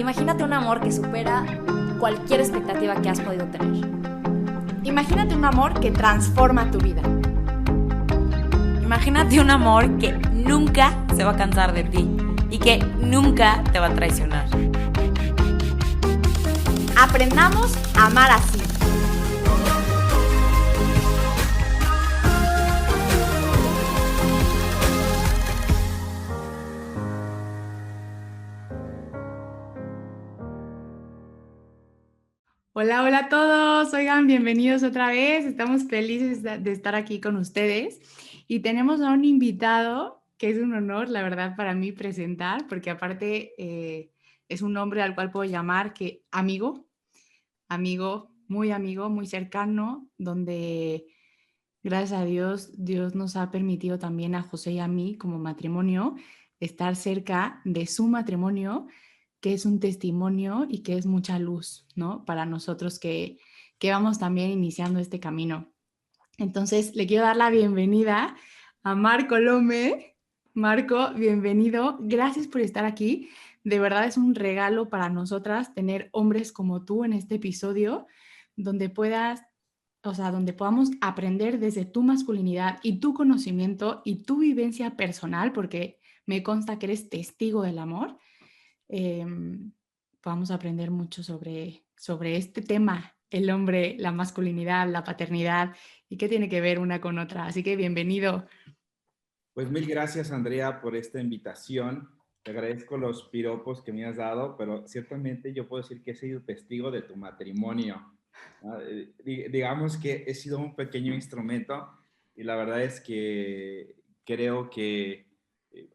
Imagínate un amor que supera cualquier expectativa que has podido tener. Imagínate un amor que transforma tu vida. Imagínate un amor que nunca se va a cansar de ti y que nunca te va a traicionar. Aprendamos a amar así. Hola, hola a todos. Oigan, bienvenidos otra vez. Estamos felices de estar aquí con ustedes y tenemos a un invitado que es un honor, la verdad, para mí presentar, porque aparte es un hombre al cual puedo llamar que amigo, muy cercano, donde gracias a Dios, Dios nos ha permitido también a José y a mí como matrimonio estar cerca de su matrimonio, que es un testimonio y que es mucha luz, ¿no? Para nosotros que vamos también iniciando este camino. Entonces, le quiero dar la bienvenida a Marco Lome. Marco, bienvenido. Gracias por estar aquí. De verdad es un regalo para nosotras tener hombres como tú en este episodio, donde donde podamos aprender desde tu masculinidad y tu conocimiento y tu vivencia personal, porque me consta que eres testigo del amor. eh, Podamos aprender mucho sobre este tema, el hombre, la masculinidad, la paternidad y qué tiene que ver una con otra. Así que bienvenido. Pues mil gracias, Andrea, por esta invitación. Te agradezco los piropos que me has dado, pero ciertamente yo puedo decir que he sido testigo de tu matrimonio. Digamos que he sido un pequeño instrumento y la verdad es que creo que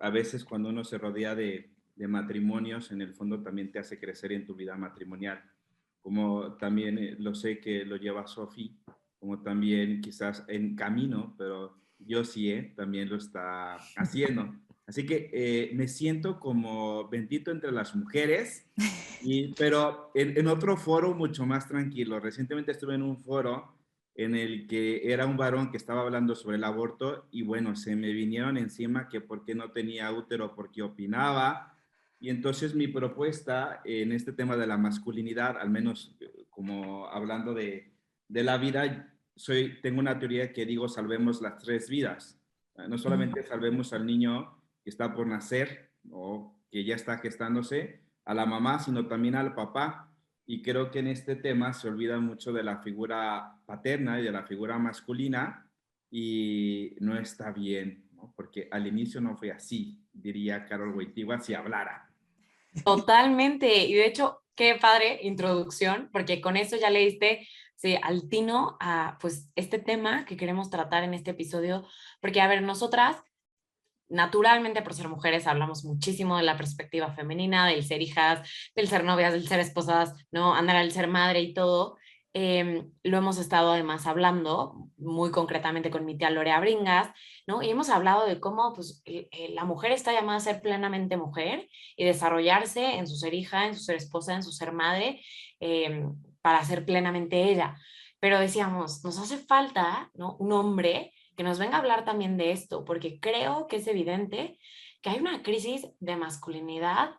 a veces cuando uno se rodea de matrimonios, en el fondo también te hace crecer en tu vida matrimonial. Como también lo sé que lo lleva Sofi, como también quizás en camino, pero yo sí, también lo está haciendo. Así que me siento como bendito entre las mujeres, pero en otro foro mucho más tranquilo. Recientemente estuve en un foro en el que era un varón que estaba hablando sobre el aborto y bueno, se me vinieron encima que por qué no tenía útero, por qué opinaba. Y entonces mi propuesta en este tema de la masculinidad, al menos como hablando de la vida, tengo una teoría que digo salvemos las tres vidas. No solamente salvemos al niño que está por nacer o que ya está gestándose, a la mamá, sino también al papá. Y creo que en este tema se olvida mucho de la figura paterna y de la figura masculina y no está bien, ¿no? Porque al inicio no fue así, diría Carol Wojtyła si hablara. Totalmente. Y de hecho, qué padre introducción, porque con eso ya le diste al tino a pues este tema que queremos tratar en este episodio. Porque, a ver, nosotras, naturalmente por ser mujeres, hablamos muchísimo de la perspectiva femenina, del ser hijas, del ser novias, del ser esposas, ¿no? Andar al ser madre y todo. Lo hemos estado además hablando muy concretamente con mi tía Lorea Bringas, ¿no? Y hemos hablado de cómo pues, la mujer está llamada a ser plenamente mujer y desarrollarse en su ser hija, en su ser esposa, en su ser madre, para ser plenamente ella. Pero decíamos, nos hace falta, ¿no? Un hombre que nos venga a hablar también de esto, porque creo que es evidente que hay una crisis de masculinidad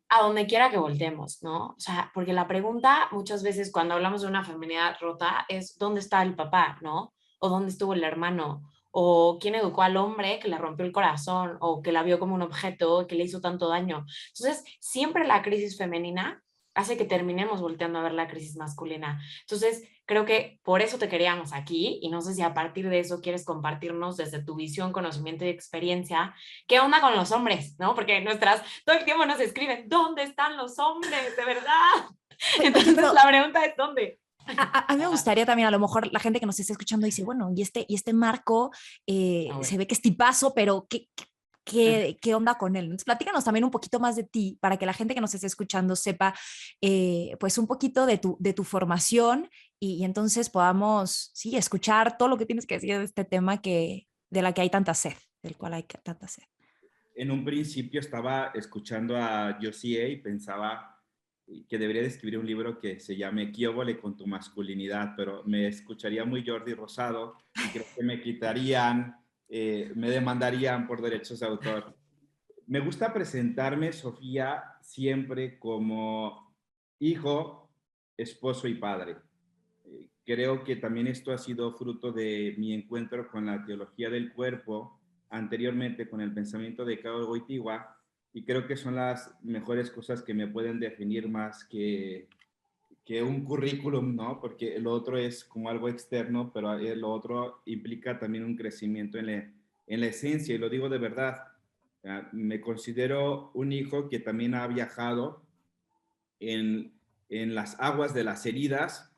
a donde quiera que voltemos, ¿no? O sea, porque la pregunta muchas veces cuando hablamos de una feminidad rota es ¿dónde está el papá, ¿no? O ¿dónde estuvo el hermano? O ¿quién educó al hombre que le rompió el corazón? O que la vio como un objeto que le hizo tanto daño. Entonces, siempre la crisis femenina hace que terminemos volteando a ver la crisis masculina. Entonces, creo que por eso te queríamos aquí y no sé si a partir de eso quieres compartirnos desde tu visión, conocimiento y experiencia, ¿qué onda con los hombres? ¿No? Porque todo el tiempo nos escriben, ¿dónde están los hombres? De verdad. Entonces la pregunta es ¿dónde? A mí me gustaría también, a lo mejor la gente que nos está escuchando dice, bueno, y este Marco se ve que es tipazo, pero ¿qué onda con él? Entonces, platícanos también un poquito más de ti para que la gente que nos esté escuchando sepa pues un poquito de tu formación y entonces podamos, sí, escuchar todo lo que tienes que decir de este tema de la que hay tanta sed, del cual hay tanta sed. En un principio estaba escuchando a Josie y pensaba que debería de escribir un libro que se llame Quióbole con tu masculinidad, pero me escucharía muy Jordi Rosado y creo que me quitarían, me demandarían por derechos de autor. Me gusta presentarme, Sofía, siempre como hijo, esposo y padre. Creo que también esto ha sido fruto de mi encuentro con la teología del cuerpo, anteriormente con el pensamiento de Cao Wojtyła, y creo que son las mejores cosas que me pueden definir más que un currículum, ¿no? Porque lo otro es como algo externo, pero lo otro implica también un crecimiento en la esencia, y lo digo de verdad. Me considero un hijo que también ha viajado en las aguas de las heridas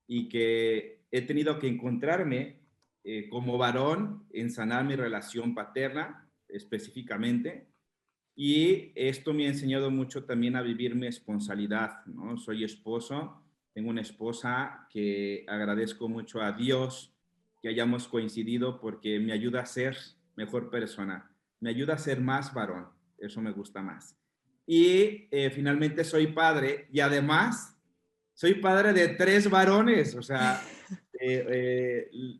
y que he tenido que encontrarme como varón en sanar mi relación paterna específicamente. Y esto me ha enseñado mucho también a vivir mi esponsalidad, ¿no? Soy esposo, tengo una esposa que agradezco mucho a Dios que hayamos coincidido porque me ayuda a ser mejor persona, me ayuda a ser más varón, eso me gusta más. Y finalmente soy padre y además soy padre de 3 varones, o sea,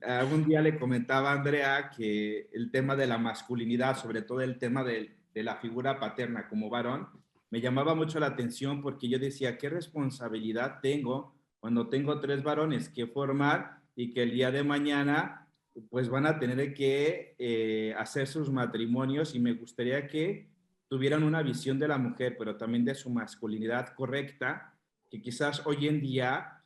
algún día le comentaba a Andrea que el tema de la masculinidad, sobre todo el tema de la figura paterna como varón, me llamaba mucho la atención porque yo decía, ¿qué responsabilidad tengo cuando tengo 3 varones que formar y que el día de mañana pues van a tener que hacer sus matrimonios? Y me gustaría que tuvieran una visión de la mujer, pero también de su masculinidad correcta, que quizás hoy en día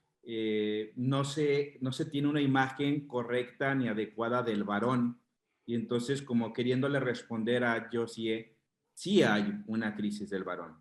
no se tiene una imagen correcta ni adecuada del varón. Y entonces, como queriéndole responder a Josie, sí hay una crisis del varón.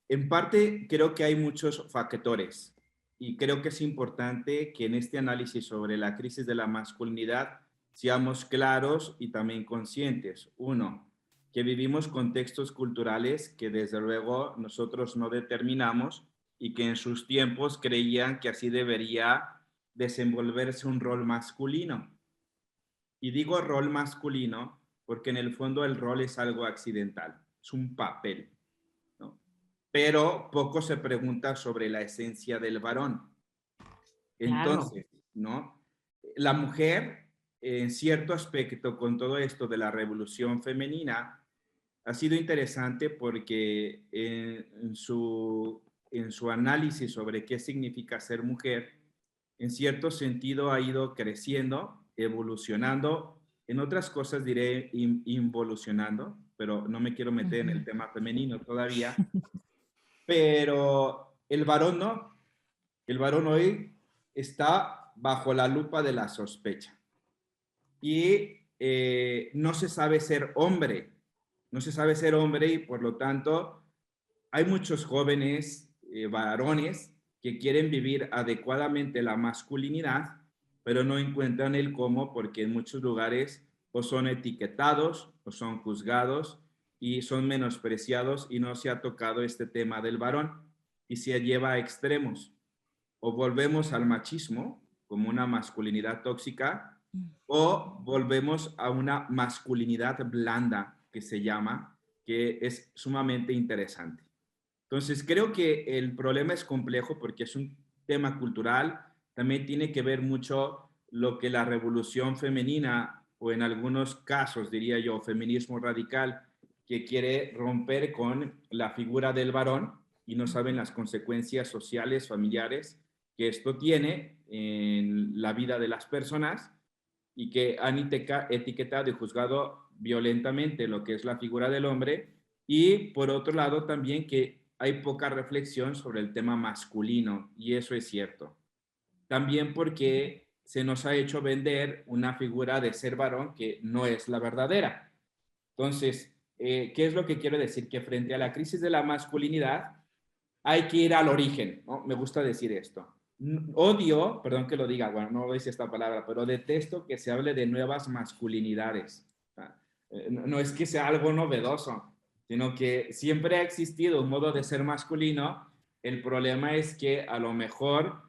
En parte, creo que hay muchos factores y creo que es importante que en este análisis sobre la crisis de la masculinidad seamos claros y también conscientes. Uno, que vivimos contextos culturales que desde luego nosotros no determinamos y que en sus tiempos creían que así debería desenvolverse un rol masculino. Y digo rol masculino porque en el fondo el rol es algo accidental, es un papel, ¿no? Pero poco se pregunta sobre la esencia del varón. Entonces, claro, ¿no? La mujer, en cierto aspecto, con todo esto de la revolución femenina, ha sido interesante porque en su análisis sobre qué significa ser mujer, en cierto sentido ha ido creciendo, evolucionando, en otras cosas diré involucionando, pero no me quiero meter en el tema femenino todavía, pero el varón no, el varón hoy está bajo la lupa de la sospecha y no se sabe ser hombre, no se sabe ser hombre y por lo tanto hay muchos jóvenes varones que quieren vivir adecuadamente la masculinidad, pero no encuentran el cómo porque en muchos lugares o son etiquetados o son juzgados y son menospreciados y no se ha tocado este tema del varón y se lleva a extremos. O volvemos al machismo como una masculinidad tóxica o volvemos a una masculinidad blanda que se llama, que es sumamente interesante. Entonces, creo que el problema es complejo porque es un tema cultural, también tiene que ver mucho lo que la revolución femenina, o en algunos casos, diría yo, feminismo radical, que quiere romper con la figura del varón y no saben las consecuencias sociales, familiares que esto tiene en la vida de las personas y que han etiquetado y juzgado violentamente lo que es la figura del hombre y por otro lado también que hay poca reflexión sobre el tema masculino y eso es cierto. También porque se nos ha hecho vender una figura de ser varón que no es la verdadera. Entonces, ¿qué es lo que quiero decir? Que frente a la crisis de la masculinidad hay que ir al origen, ¿no? Me gusta decir esto. Odio, perdón que lo diga, bueno, no voy a decir esta palabra, pero detesto que se hable de nuevas masculinidades. No es que sea algo novedoso, sino que siempre ha existido un modo de ser masculino. El problema es que a lo mejor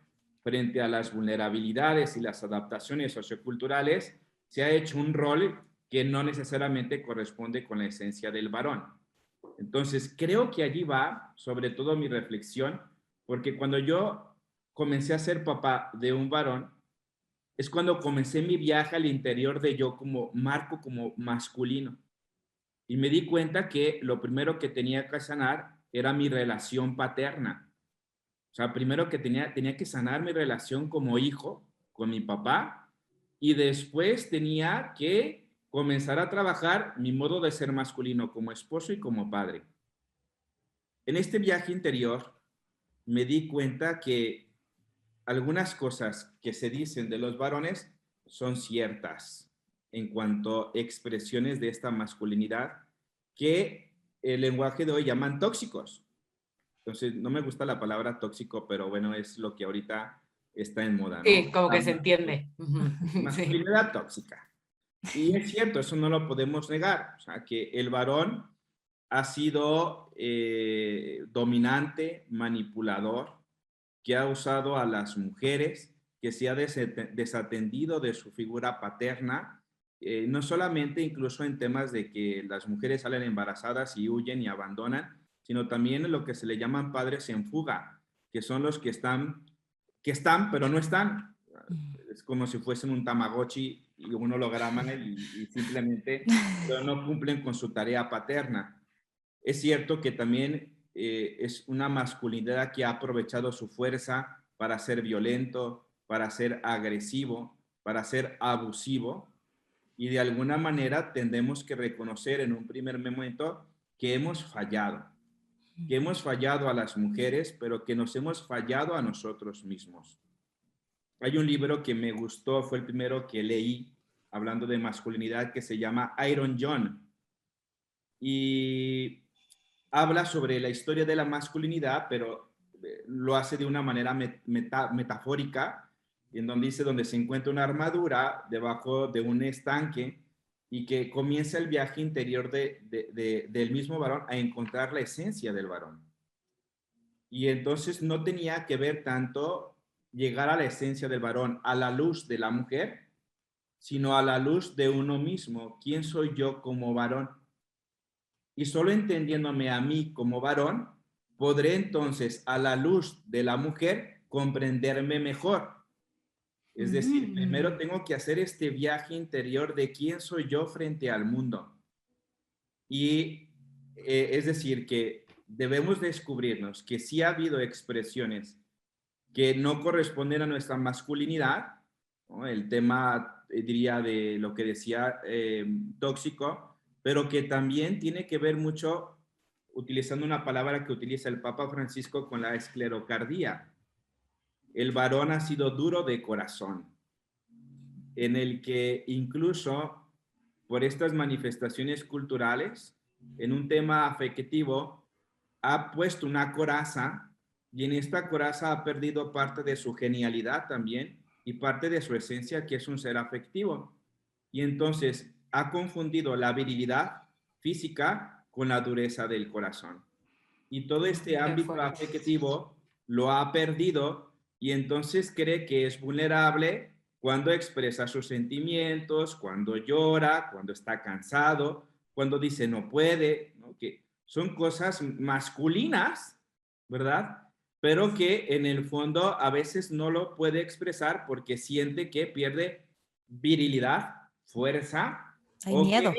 frente a las vulnerabilidades y las adaptaciones socioculturales se ha hecho un rol que no necesariamente corresponde con la esencia del varón. Entonces, creo que allí va sobre todo mi reflexión, porque cuando yo comencé a ser papá de un varón, es cuando comencé mi viaje al interior de yo como marco como masculino. Y me di cuenta que lo primero que tenía que sanar era mi relación paterna. O sea, primero que tenía que sanar mi relación como hijo con mi papá, y después tenía que comenzar a trabajar mi modo de ser masculino como esposo y como padre. En este viaje interior me di cuenta que algunas cosas que se dicen de los varones son ciertas en cuanto a expresiones de esta masculinidad que el lenguaje de hoy llaman tóxicos. Entonces, no me gusta la palabra tóxico, pero bueno, es lo que ahorita está en moda, ¿no? Sí, como que se entiende. Masculinidad tóxica. Y es cierto, eso no lo podemos negar. O sea, que el varón ha sido dominante, manipulador, que ha usado a las mujeres, que se ha desatendido de su figura paterna, no solamente incluso en temas de que las mujeres salen embarazadas y huyen y abandonan, sino también en lo que se le llaman padres en fuga, que son los que están pero no están. Es como si fuesen un Tamagotchi y un holograma y simplemente pero no cumplen con su tarea paterna. Es cierto que también es una masculinidad que ha aprovechado su fuerza para ser violento, para ser agresivo, para ser abusivo, y de alguna manera tendemos que reconocer en un primer momento que hemos fallado a las mujeres, pero que nos hemos fallado a nosotros mismos. Hay un libro que me gustó, fue el primero que leí, hablando de masculinidad, que se llama Iron John. Y habla sobre la historia de la masculinidad, pero lo hace de una manera metafórica, en donde dice donde se encuentra una armadura debajo de un estanque y que comienza el viaje interior del mismo varón a encontrar la esencia del varón. Y entonces no tenía que ver tanto llegar a la esencia del varón a la luz de la mujer, sino a la luz de uno mismo. ¿Quién soy yo como varón? Y solo entendiéndome a mí como varón, podré entonces a la luz de la mujer comprenderme mejor. Es decir, primero tengo que hacer este viaje interior de quién soy yo frente al mundo. Y es decir, que debemos descubrirnos que sí ha habido expresiones que no corresponden a nuestra masculinidad, ¿no? El tema, diría, de lo que decía tóxico, pero que también tiene que ver mucho, utilizando una palabra que utiliza el Papa Francisco, con la esclerocardía. El varón ha sido duro de corazón, en el que incluso por estas manifestaciones culturales, en un tema afectivo, ha puesto una coraza, y en esta coraza ha perdido parte de su genialidad también y parte de su esencia, que es un ser afectivo. Y entonces ha confundido la virilidad física con la dureza del corazón. Y todo este ámbito afectivo lo ha perdido, y entonces cree que es vulnerable cuando expresa sus sentimientos, cuando llora, cuando está cansado, cuando dice no puede, ¿no? Que son cosas masculinas, ¿verdad? Pero que en el fondo a veces no lo puede expresar porque siente que pierde virilidad, fuerza, Hay miedo.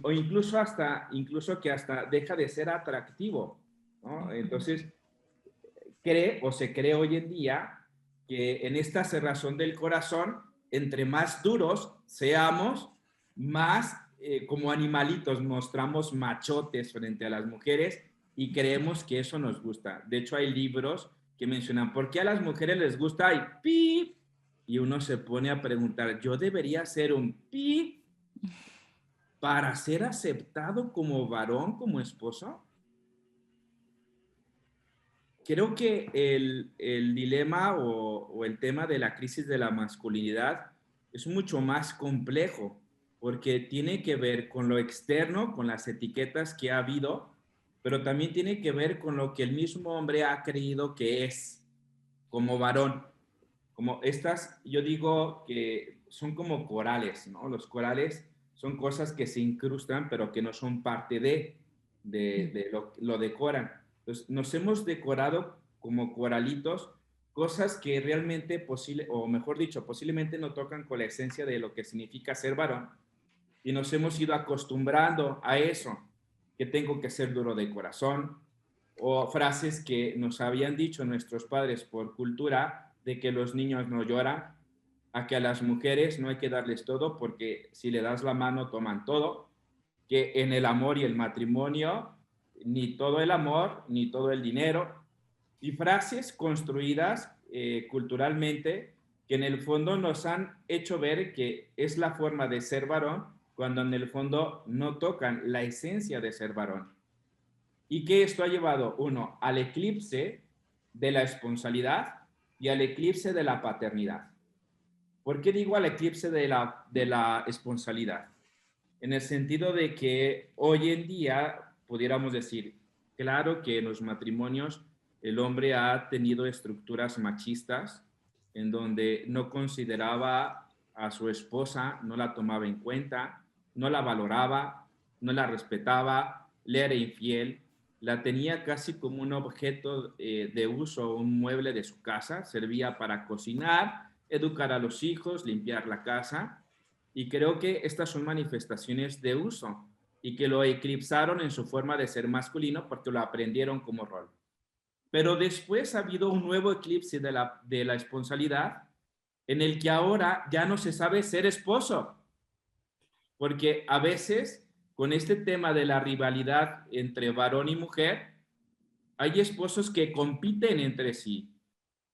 o incluso que hasta deja de ser atractivo, ¿no? Entonces, se cree hoy en día que en esta cerrazón del corazón, entre más duros seamos, más como animalitos mostramos machotes frente a las mujeres, y creemos que eso nos gusta. De hecho, hay libros que mencionan por qué a las mujeres les gusta y pi, y uno se pone a preguntar, ¿yo debería ser un pi para ser aceptado como varón, como esposo? Creo que el dilema o el tema de la crisis de la masculinidad es mucho más complejo, porque tiene que ver con lo externo, con las etiquetas que ha habido, pero también tiene que ver con lo que el mismo hombre ha creído que es como varón. Como estas, yo digo que son como corales, ¿no? Los corales son cosas que se incrustan, pero que no son parte de lo decoran. Entonces, nos hemos decorado como coralitos cosas que realmente o mejor dicho, posiblemente no tocan con la esencia de lo que significa ser varón. y nos hemos ido acostumbrando a eso, que tengo que ser duro de corazón, o frases que nos habían dicho nuestros padres por cultura de que los niños no lloran, a que a las mujeres no hay que darles todo porque si le das la mano toman todo, que en el amor y el matrimonio ni todo el amor ni todo el dinero, y frases construidas culturalmente que en el fondo nos han hecho ver que es la forma de ser varón cuando en el fondo no tocan la esencia de ser varón. Y que esto ha llevado, uno, al eclipse de la esponsalidad y al eclipse de la paternidad. ¿Por qué digo al eclipse de la esponsalidad? En el sentido de que hoy en día pudiéramos decir, claro que en los matrimonios el hombre ha tenido estructuras machistas en donde no consideraba a su esposa, no la tomaba en cuenta, no la valoraba, no la respetaba, le era infiel, la tenía casi como un objeto de uso, un mueble de su casa, servía para cocinar, educar a los hijos, limpiar la casa, y creo que estas son manifestaciones de uso y que lo eclipsaron en su forma de ser masculino porque lo aprendieron como rol. Pero después ha habido un nuevo eclipse de la esponsalidad en el que ahora ya no se sabe ser esposo, porque a veces con este tema de la rivalidad entre varón y mujer, hay esposos que compiten entre sí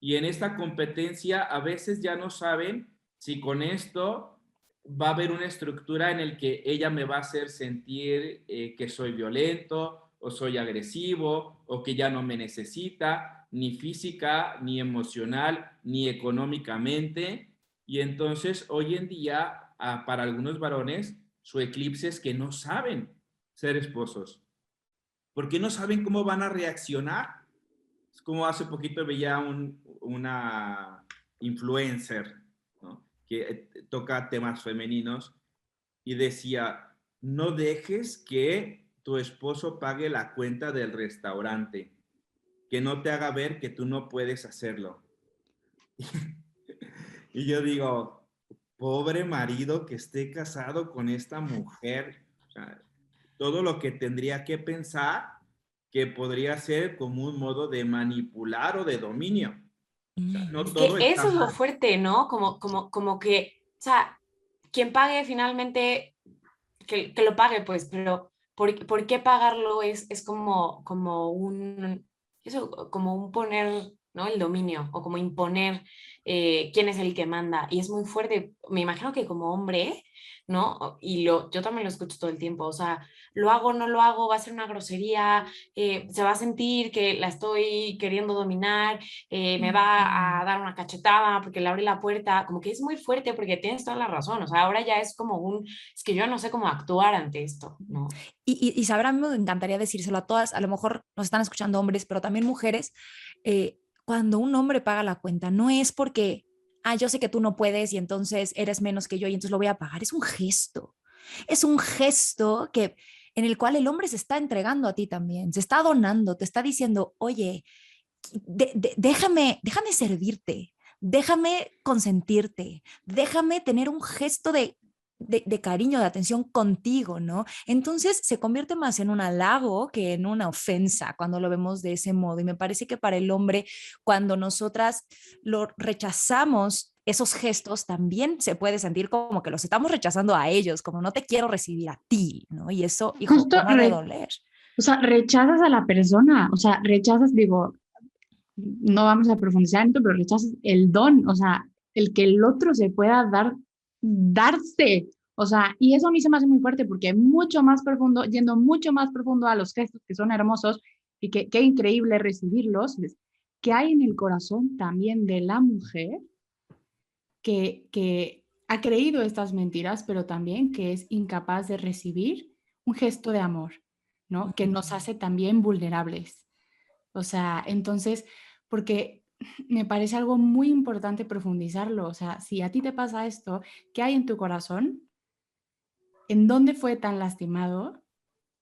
y en esta competencia a veces ya no saben si con esto va a haber una estructura en el que ella me va a hacer sentir que soy violento o soy agresivo o que ya no me necesita ni física, ni emocional, ni económicamente. Y entonces hoy en día para algunos varones su eclipse es que no saben ser esposos porque no saben cómo van a reaccionar. Es como hace poquito veía una influencer, ¿no?, que toca temas femeninos y decía, no dejes que tu esposo pague la cuenta del restaurante, que no te haga ver que tú no puedes hacerlo. Y yo digo, pobre marido que esté casado con esta mujer, o sea, todo lo que tendría que pensar que podría ser como un modo de manipular o de dominio. O sea, no Es todo que está eso es lo mal. fuerte, ¿no? Como que, o sea, quien pague finalmente, que lo pague, pues, pero ¿por qué pagarlo? Es como eso, como un poner, ¿no? El dominio o como imponer quién es el que manda. Y es muy fuerte. Me imagino que como hombre, ¿no? Yo también lo escucho todo el tiempo, o sea, lo hago, no lo hago, va a ser una grosería, se va a sentir que la estoy queriendo dominar, me va a dar una cachetada porque le abrí la puerta, como que es muy fuerte porque tienes toda la razón, o sea, ahora ya es como es que yo no sé cómo actuar ante esto, ¿no? Y saber, a mí me encantaría decírselo a todas, a lo mejor nos están escuchando hombres, pero también mujeres, cuando un hombre paga la cuenta, no es porque, yo sé que tú no puedes y entonces eres menos que yo y entonces lo voy a pagar, es un gesto que en el cual el hombre se está entregando a ti también, se está donando, te está diciendo, oye, déjame servirte, déjame consentirte, déjame tener un gesto de cariño, de atención contigo, ¿no? Entonces se convierte más en un halago que en una ofensa cuando lo vemos de ese modo. Y me parece que para el hombre, cuando nosotras lo rechazamos, esos gestos también se puede sentir como que los estamos rechazando a ellos, como no te quiero recibir a ti, ¿no? Y eso, hijo, Justo, ¿cómo ha de doler? o sea, rechazas a la persona, o sea, rechazas, digo, no vamos a profundizar en esto, pero rechazas el don, o sea, el que el otro se pueda darse, o sea, y eso a mí se me hace muy fuerte porque mucho más profundo, yendo mucho más profundo a los gestos que son hermosos y que qué increíble recibirlos, que hay en el corazón también de la mujer que ha creído estas mentiras, pero también que es incapaz de recibir un gesto de amor, ¿no? Que nos hace también vulnerables. O sea, entonces, porque me parece algo muy importante profundizarlo. O sea, si a ti te pasa esto, ¿qué hay en tu corazón? ¿En dónde fue tan lastimado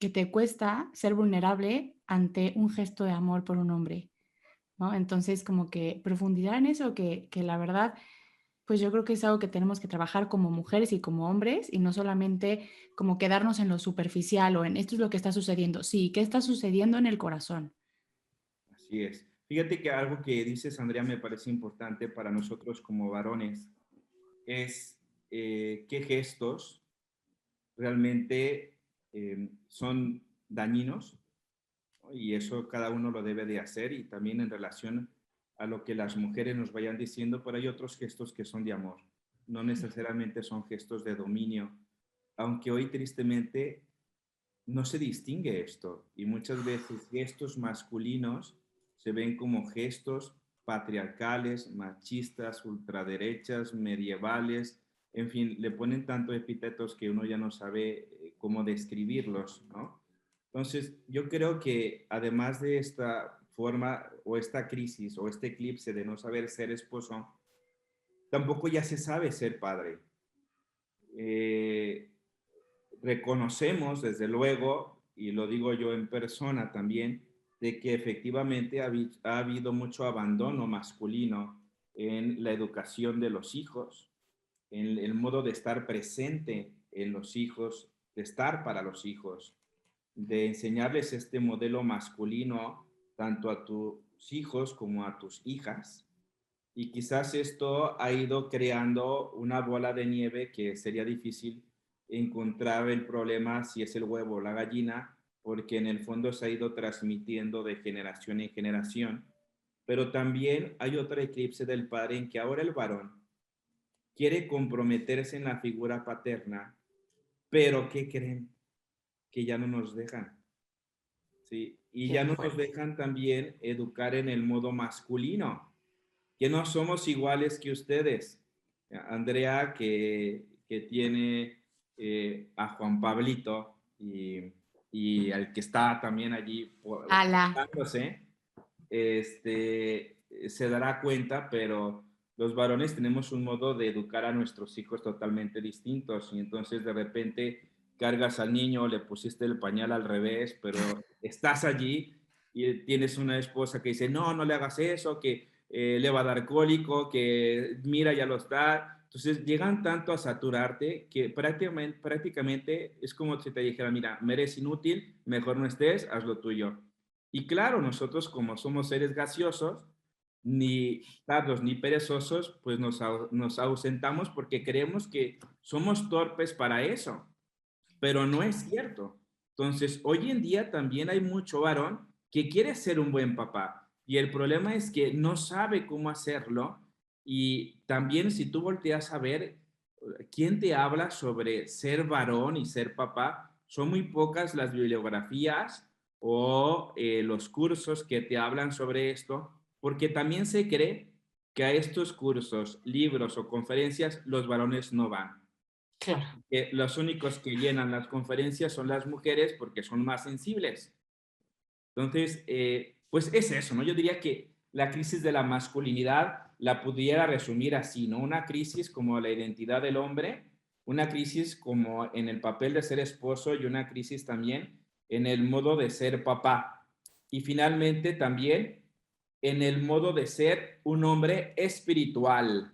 que te cuesta ser vulnerable ante un gesto de amor por un hombre? ¿No? Entonces, como que profundizar en eso, que la verdad Pues yo creo que es algo que tenemos que trabajar como mujeres y como hombres y no solamente como quedarnos en lo superficial o en esto es lo que está sucediendo. Sí, ¿qué está sucediendo en el corazón? Así es. Fíjate que algo que dices, Andrea, me parece importante para nosotros como varones es qué gestos realmente son dañinos, ¿no? Y eso cada uno lo debe de hacer y también en relación a lo que las mujeres nos vayan diciendo, pero hay otros gestos que son de amor, no necesariamente son gestos de dominio, aunque hoy tristemente no se distingue esto y muchas veces gestos masculinos se ven como gestos patriarcales, machistas, ultraderechas, medievales, en fin, le ponen tanto epítetos que uno ya no sabe cómo describirlos, ¿no? Entonces, yo creo que además de esta forma o esta crisis o este eclipse de no saber ser esposo, tampoco ya se sabe ser padre. Eh, Reconocemos, desde luego, y lo digo yo en persona también, de que efectivamente ha habido mucho abandono masculino en la educación de los hijos, en el modo de estar presente en los hijos, de estar para los hijos, de enseñarles este modelo masculino tanto a tus hijos como a tus hijas. Y quizás esto ha ido creando una bola de nieve que sería difícil encontrar el problema si es el huevo o la gallina, porque en el fondo se ha ido transmitiendo de generación en generación. Pero también hay otro eclipse del padre en que ahora el varón quiere comprometerse en la figura paterna, pero ¿qué creen? Que ya no nos dejan, ¿sí? Y ya no nos dejan también educar en el modo masculino, que no somos iguales que ustedes. Andrea, que tiene a Juan Pablito y al que está también allí Ala. se dará cuenta, pero los varones tenemos un modo de educar a nuestros hijos totalmente distintos y entonces de repente cargas al niño, le pusiste el pañal al revés, pero estás allí y tienes una esposa que dice, no, no le hagas eso, que le va a dar cólico, que mira, ya lo está. Entonces llegan tanto a saturarte que prácticamente es como si te dijera, mira, me eres inútil, mejor no estés, haz lo tuyo. Y claro, nosotros como somos seres gaseosos, ni tardos ni perezosos, pues nos ausentamos porque creemos que somos torpes para eso, pero no es cierto. Entonces, hoy en día también hay mucho varón que quiere ser un buen papá y el problema es que no sabe cómo hacerlo y también si tú volteas a ver quién te habla sobre ser varón y ser papá, son muy pocas las bibliografías o los cursos que te hablan sobre esto, porque también se cree que a estos cursos, libros o conferencias los varones no van. Claro. Que los únicos que llenan las conferencias son las mujeres porque son más sensibles. Entonces, pues es eso, ¿no? Yo diría que la crisis de la masculinidad la pudiera resumir así, ¿no? Una crisis como la identidad del hombre, una crisis como en el papel de ser esposo y una crisis también en el modo de ser papá. Y finalmente también en el modo de ser un hombre espiritual,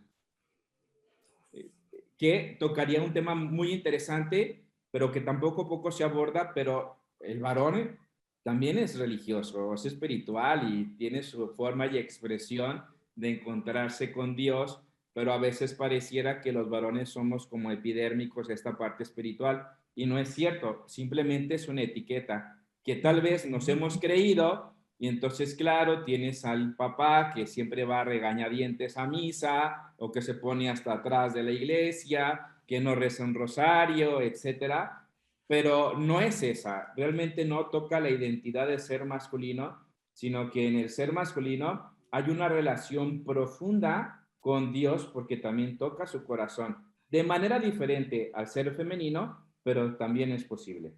que tocaría un tema muy interesante, pero que tampoco poco se aborda, pero el varón también es religioso, es espiritual y tiene su forma y expresión de encontrarse con Dios, pero a veces pareciera que los varones somos como epidérmicos de esta parte espiritual y no es cierto, simplemente es una etiqueta que tal vez nos hemos creído y entonces, claro, tienes al papá que siempre va a regañadientes a misa o que se pone hasta atrás de la iglesia, que no reza un rosario, etcétera. Pero no es esa. Realmente no toca la identidad de ser masculino, sino que en el ser masculino hay una relación profunda con Dios porque también toca su corazón. De manera diferente al ser femenino, pero también es posible.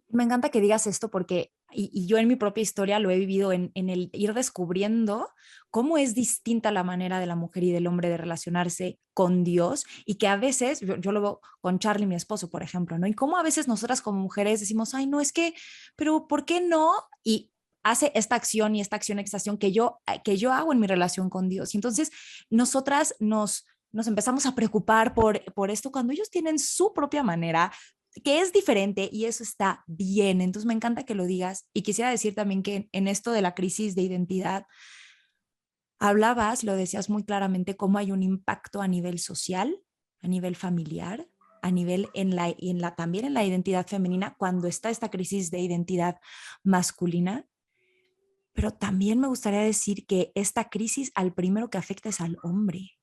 Me encanta que digas esto porque, y yo en mi propia historia lo he vivido en el ir descubriendo cómo es distinta la manera de la mujer y del hombre de relacionarse con Dios y que a veces, yo lo veo con Charlie, mi esposo, por ejemplo, ¿no? Y cómo a veces nosotras como mujeres decimos, ay, no, es que, pero ¿por qué no? Y hace esta acción y esta acción que yo hago en mi relación con Dios. Y entonces nosotras nos nos empezamos a preocupar por esto cuando ellos tienen su propia manera, que es diferente y eso está bien. Entonces me encanta que lo digas y quisiera decir también que en esto de la crisis de identidad, hablabas, lo decías muy claramente, cómo hay un impacto a nivel social, a nivel familiar, a nivel también en la identidad femenina, cuando está esta crisis de identidad masculina. Pero también me gustaría decir que esta crisis al primero que afecta es al hombre.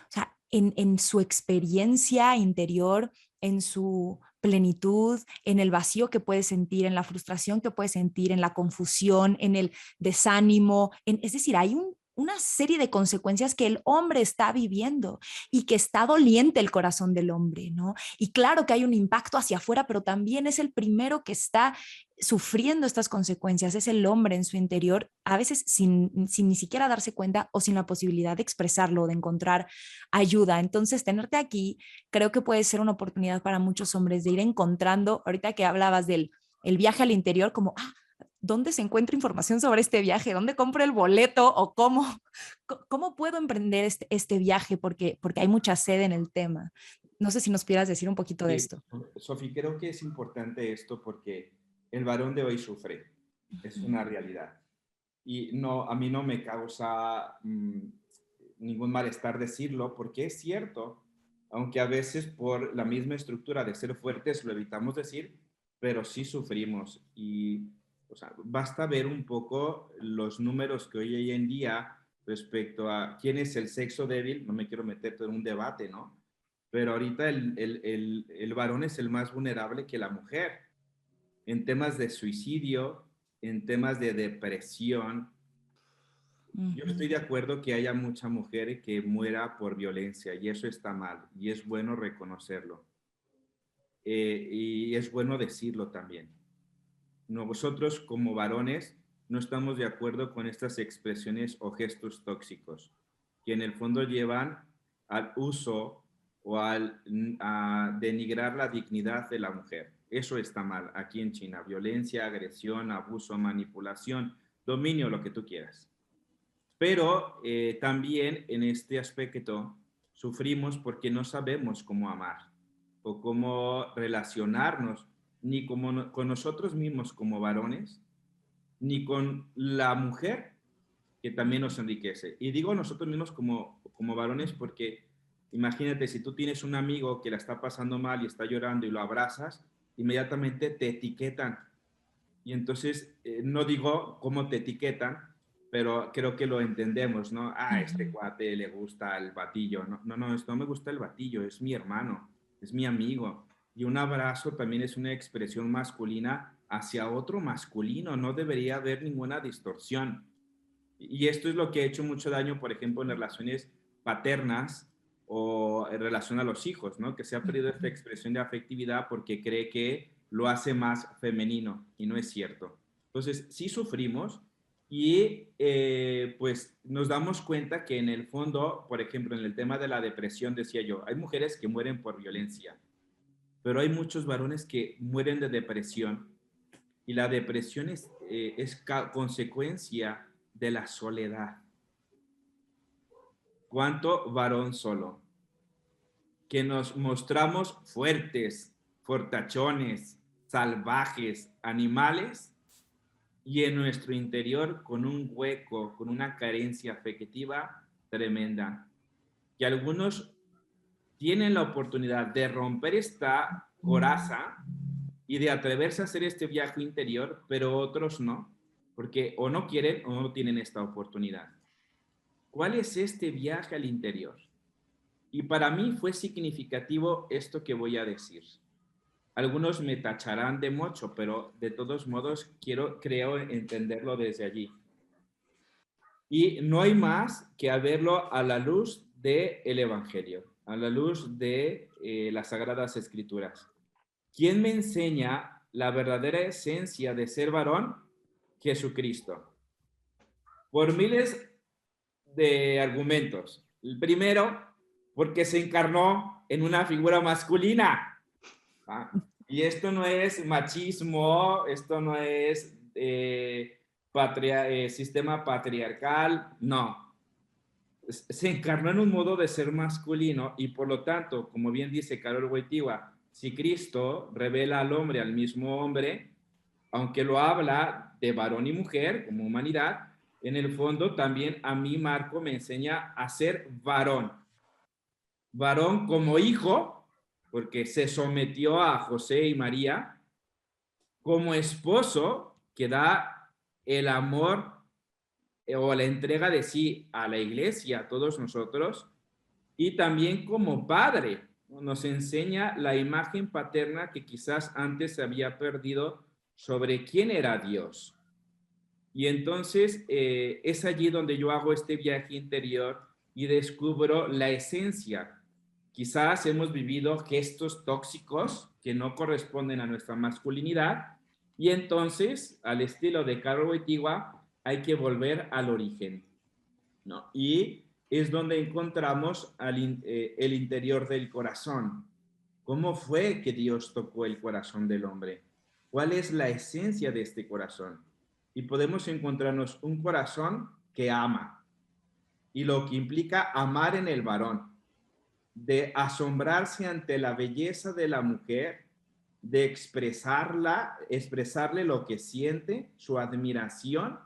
O sea, en su experiencia interior, en su plenitud, en el vacío que puede sentir, en la frustración que puede sentir, en la confusión, en el desánimo. Es decir, hay una serie de consecuencias que el hombre está viviendo y que está doliente el corazón del hombre, ¿no? Y claro que hay un impacto hacia afuera, pero también es el primero que está sufriendo estas consecuencias, es el hombre en su interior, a veces sin ni siquiera darse cuenta o sin la posibilidad de expresarlo, de encontrar ayuda. Entonces, tenerte aquí creo que puede ser una oportunidad para muchos hombres de ir encontrando, ahorita que hablabas del el viaje al interior, como, ¿dónde se encuentra información sobre este viaje? ¿Dónde compro el boleto? ¿O cómo puedo emprender este viaje? Porque hay mucha sed en el tema. No sé si nos pudieras decir un poquito de esto. Sofi, creo que es importante esto porque el varón de hoy sufre, es una realidad. Y no, a mí no me causa ningún malestar decirlo, porque es cierto, aunque a veces por la misma estructura de ser fuertes lo evitamos decir, pero sí sufrimos. Y o sea, basta ver un poco los números que hoy en día respecto a quién es el sexo débil, no me quiero meter en un debate, ¿no? Pero ahorita el varón es el más vulnerable que la mujer en temas de suicidio, en temas de depresión. Yo estoy de acuerdo que haya mucha mujer que muera por violencia y eso está mal y es bueno reconocerlo. Y es bueno decirlo también. Nosotros como varones no estamos de acuerdo con estas expresiones o gestos tóxicos que en el fondo llevan al uso o a denigrar la dignidad de la mujer. Eso está mal aquí en China. Violencia, agresión, abuso, manipulación, dominio, lo que tú quieras. Pero también en este aspecto sufrimos porque no sabemos cómo amar o cómo relacionarnos ni con nosotros mismos como varones, ni con la mujer que también nos enriquece. Y digo nosotros mismos como varones porque imagínate si tú tienes un amigo que la está pasando mal y está llorando y lo abrazas, inmediatamente te etiquetan. Y entonces, no digo cómo te etiquetan, pero creo que lo entendemos, ¿no? Este cuate le gusta el batillo. No, no me gusta el batillo, es mi hermano, es mi amigo. Y un abrazo también es una expresión masculina hacia otro masculino, no debería haber ninguna distorsión. Y esto es lo que ha hecho mucho daño, por ejemplo, en relaciones paternas o en relación a los hijos, ¿no? Que se ha perdido esta expresión de afectividad porque cree que lo hace más femenino y no es cierto. Entonces, sí sufrimos y pues nos damos cuenta que en el fondo, por ejemplo, en el tema de la depresión, decía yo, hay mujeres que mueren por violencia, pero hay muchos varones que mueren de depresión y la depresión es consecuencia de la soledad. ¿Cuánto varón solo? Que nos mostramos fuertes, fortachones, salvajes, animales, y en nuestro interior con un hueco, con una carencia afectiva tremenda. Que algunos tienen la oportunidad de romper esta coraza y de atreverse a hacer este viaje interior, pero otros no, porque o no quieren o no tienen esta oportunidad. ¿Cuál es este viaje al interior? Y para mí fue significativo esto que voy a decir. Algunos me tacharán de mocho, pero de todos modos creo entenderlo desde allí. Y no hay más que verlo a la luz del Evangelio, a la luz de las Sagradas Escrituras. ¿Quién me enseña la verdadera esencia de ser varón? Jesucristo. Por miles de argumentos. El primero, porque se encarnó en una figura masculina. Y esto no es machismo, esto no es sistema patriarcal, no. se encarnó en un modo de ser masculino y por lo tanto, como bien dice Karol Wojtyła, si Cristo revela al hombre al mismo hombre, aunque lo habla de varón y mujer como humanidad, en el fondo también a mí Marco me enseña a ser varón. Varón como hijo, porque se sometió a José y María, como esposo que da el amor o la entrega de sí a la iglesia, a todos nosotros, y también como padre, nos enseña la imagen paterna que quizás antes se había perdido sobre quién era Dios. Y entonces es allí donde yo hago este viaje interior y descubro la esencia. Quizás hemos vivido gestos tóxicos que no corresponden a nuestra masculinidad y entonces, al estilo de Karol Wojtyła, hay que volver al origen, ¿no? Y es donde encontramos el interior del corazón. ¿Cómo fue que Dios tocó el corazón del hombre? ¿Cuál es la esencia de este corazón? Y podemos encontrarnos un corazón que ama, y lo que implica amar en el varón, de asombrarse ante la belleza de la mujer, de expresarle lo que siente, su admiración,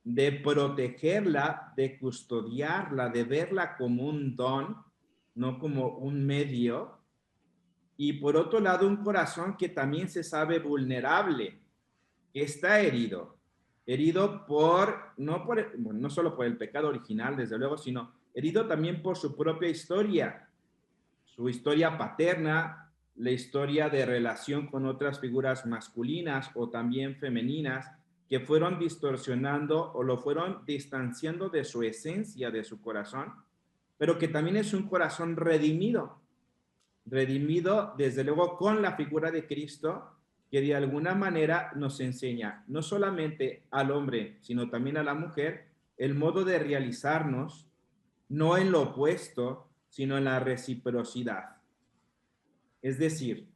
de protegerla, de custodiarla, de verla como un don, no como un medio. Y por otro lado, un corazón que también se sabe vulnerable, que está herido no solo por el pecado original, desde luego, sino herido también por su propia historia, su historia paterna, la historia de relación con otras figuras masculinas o también femeninas, que fueron distorsionando o lo fueron distanciando de su esencia, de su corazón, pero que también es un corazón redimido desde luego con la figura de Cristo, que de alguna manera nos enseña no solamente al hombre, sino también a la mujer, el modo de realizarnos, no en lo opuesto, sino en la reciprocidad. Es decir,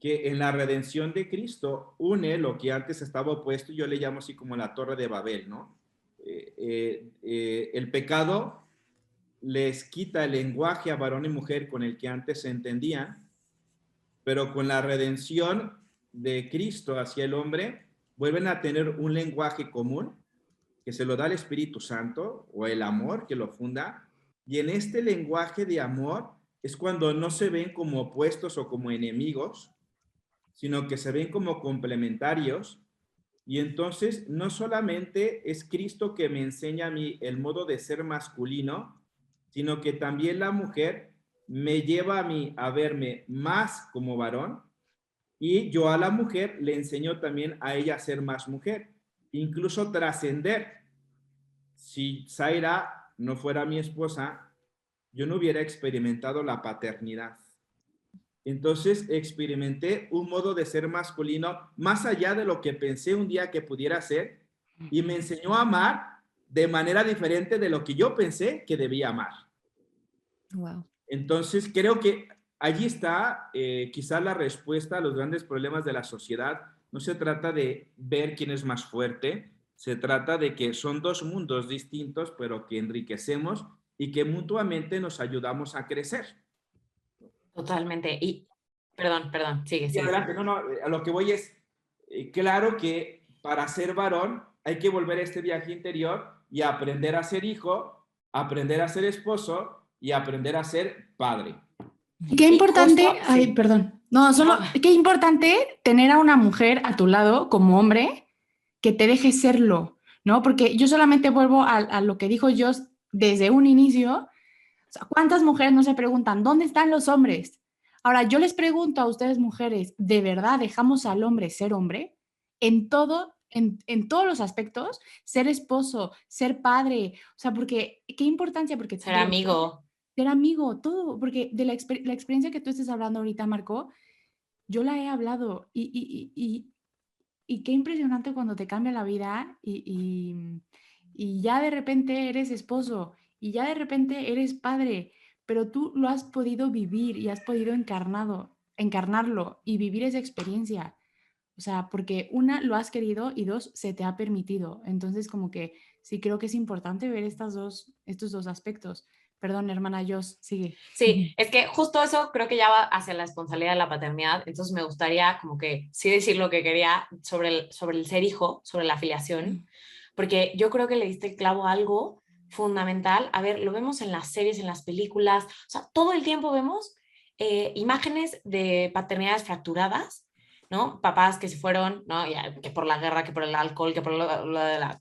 que en la redención de Cristo une lo que antes estaba opuesto, yo le llamo así como la Torre de Babel, ¿no? El pecado les quita el lenguaje a varón y mujer con el que antes se entendían, pero con la redención de Cristo hacia el hombre, vuelven a tener un lenguaje común que se lo da el Espíritu Santo o el amor que lo funda, y en este lenguaje de amor es cuando no se ven como opuestos o como enemigos, sino que se ven como complementarios. Y entonces no solamente es Cristo que me enseña a mí el modo de ser masculino, sino que también la mujer me lleva a mí a verme más como varón, y yo a la mujer le enseño también a ella a ser más mujer, incluso trascender. Si Zaira no fuera mi esposa, yo no hubiera experimentado la paternidad. Entonces experimenté un modo de ser masculino más allá de lo que pensé un día que pudiera ser, y me enseñó a amar de manera diferente de lo que yo pensé que debía amar. Wow. Entonces creo que allí está quizás la respuesta a los grandes problemas de la sociedad. No se trata de ver quién es más fuerte, se trata de que son dos mundos distintos, pero que enriquecemos y que mutuamente nos ayudamos a crecer. Totalmente. Y, perdón, sigue. Y adelante, no, a lo que voy es, claro que para ser varón hay que volver a este viaje interior y aprender a ser hijo, aprender a ser esposo y aprender a ser padre. Qué importante, justo, sí. ay, perdón, no, solo, qué importante tener a una mujer a tu lado como hombre que te deje serlo, ¿no? Porque yo solamente vuelvo a lo que dijo Joss desde un inicio. O sea, ¿cuántas mujeres no se preguntan, ¿dónde están los hombres? Ahora, yo les pregunto a ustedes mujeres, ¿de verdad dejamos al hombre ser hombre? En todos los aspectos, ser esposo, ser padre, o sea, porque, ¿qué importancia? Porque Ser amigo. Ser amigo, todo, porque de la experiencia que tú estés hablando ahorita, Marco, yo la he hablado y qué impresionante cuando te cambia la vida y ya de repente eres esposo y ya de repente eres padre, pero tú lo has podido vivir y has podido encarnarlo y vivir esa experiencia. O sea, porque una, lo has querido y dos, se te ha permitido. Entonces, como que sí creo que es importante ver estos dos aspectos. Perdón, hermana Jos, sigue. Sí, es que justo eso creo que ya va hacia la responsabilidad de la paternidad, entonces me gustaría como que sí decir lo que quería sobre el ser hijo, sobre la afiliación, porque yo creo que le diste el clavo a algo fundamental. A ver, lo vemos en las series, en las películas, o sea, todo el tiempo vemos imágenes de paternidades fracturadas, ¿no? Papás que se fueron, ¿no? Ya, que por la guerra, que por el alcohol, que por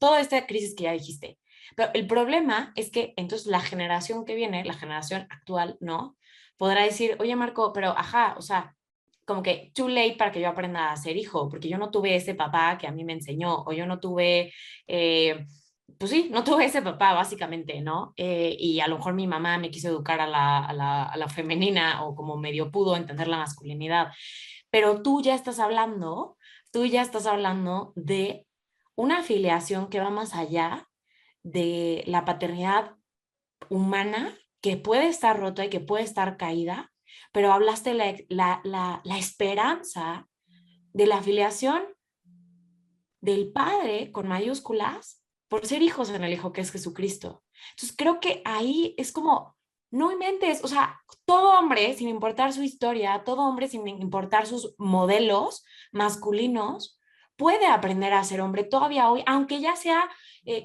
toda esta crisis que ya dijiste. Pero el problema es que entonces la generación que viene, la generación actual, ¿no? Podrá decir, oye Marco, pero ajá, o sea, como que too late para que yo aprenda a ser hijo, porque yo no tuve ese papá que a mí me enseñó, o yo no tuve, pues sí, no tuve ese papá básicamente, ¿no? Y a lo mejor mi mamá me quiso educar a la femenina o como medio pudo entender la masculinidad, pero tú ya estás hablando de una afiliación que va más allá de la paternidad humana que puede estar rota y que puede estar caída, pero hablaste la esperanza de la afiliación del Padre con mayúsculas por ser hijos en el Hijo que es Jesucristo. Entonces creo que ahí es como, no inventes, o sea, todo hombre, sin importar su historia, todo hombre, sin importar sus modelos masculinos, puede aprender a ser hombre todavía hoy, aunque ya sea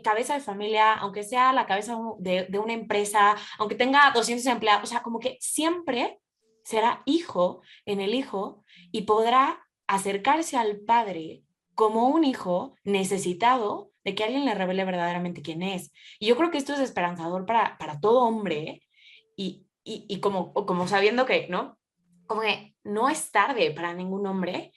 cabeza de familia, aunque sea la cabeza de una empresa, aunque tenga 200 empleados, o sea, como que siempre será hijo en el Hijo y podrá acercarse al Padre como un hijo necesitado de que alguien le revele verdaderamente quién es. Y yo creo que esto es esperanzador para todo hombre y como sabiendo que, ¿no? Como que no es tarde para ningún hombre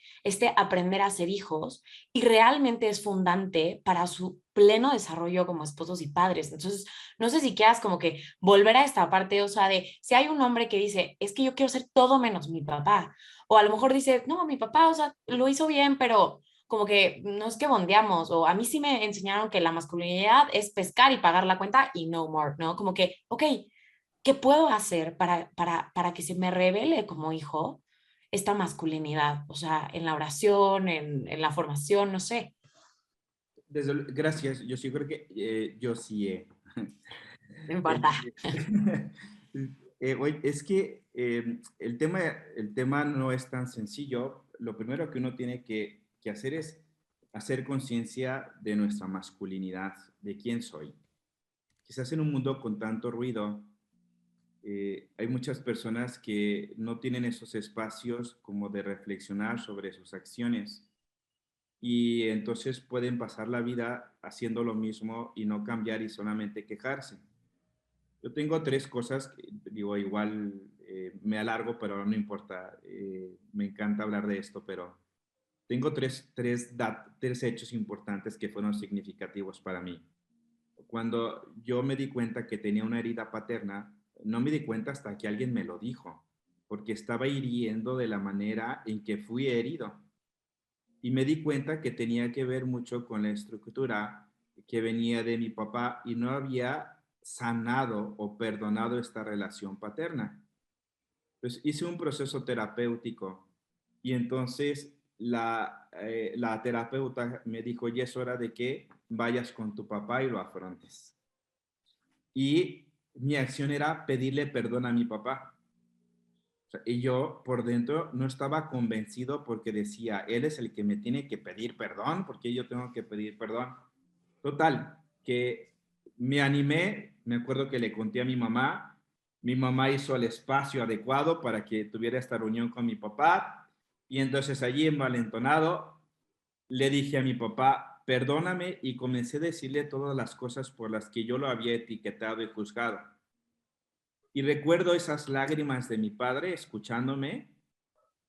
aprender a ser hijos y realmente es fundante para su pleno desarrollo como esposos y padres. Entonces, no sé si quieras como que volver a esta parte, o sea, de si hay un hombre que dice, es que yo quiero ser todo menos mi papá, o a lo mejor dice, no, mi papá, o sea, lo hizo bien, pero como que no es que bondeamos, o a mí sí me enseñaron que la masculinidad es pescar y pagar la cuenta y no more, ¿no? Como que, ok, ¿qué puedo hacer para que se me revele como hijo esta masculinidad? O sea, en la oración, en la formación, no sé. Gracias, yo sí creo que yo sí. No importa. Oye, es que el tema no es tan sencillo. Lo primero que uno tiene que hacer es hacer conciencia de nuestra masculinidad, de quién soy. Quizás en un mundo con tanto ruido, hay muchas personas que no tienen esos espacios como de reflexionar sobre sus acciones y entonces pueden pasar la vida haciendo lo mismo y no cambiar y solamente quejarse. Yo tengo tres cosas, digo, igual me alargo, pero no importa, me encanta hablar de esto, pero tengo tres hechos importantes que fueron significativos para mí. Cuando yo me di cuenta que tenía una herida paterna, no me di cuenta hasta que alguien me lo dijo, porque estaba hiriendo de la manera en que fui herido. Y me di cuenta que tenía que ver mucho con la estructura que venía de mi papá y no había sanado o perdonado esta relación paterna. Entonces hice un proceso terapéutico y entonces la terapeuta me dijo, ya es hora de que vayas con tu papá y lo afrontes. Y mi acción era pedirle perdón a mi papá. O sea, y yo por dentro no estaba convencido porque decía, él es el que me tiene que pedir perdón, porque yo tengo que pedir perdón. Total, que me animé, me acuerdo que le conté a mi mamá hizo el espacio adecuado para que tuviera esta reunión con mi papá, y entonces allí envalentonado le dije a mi papá, perdóname, y comencé a decirle todas las cosas por las que yo lo había etiquetado y juzgado. Y recuerdo esas lágrimas de mi padre escuchándome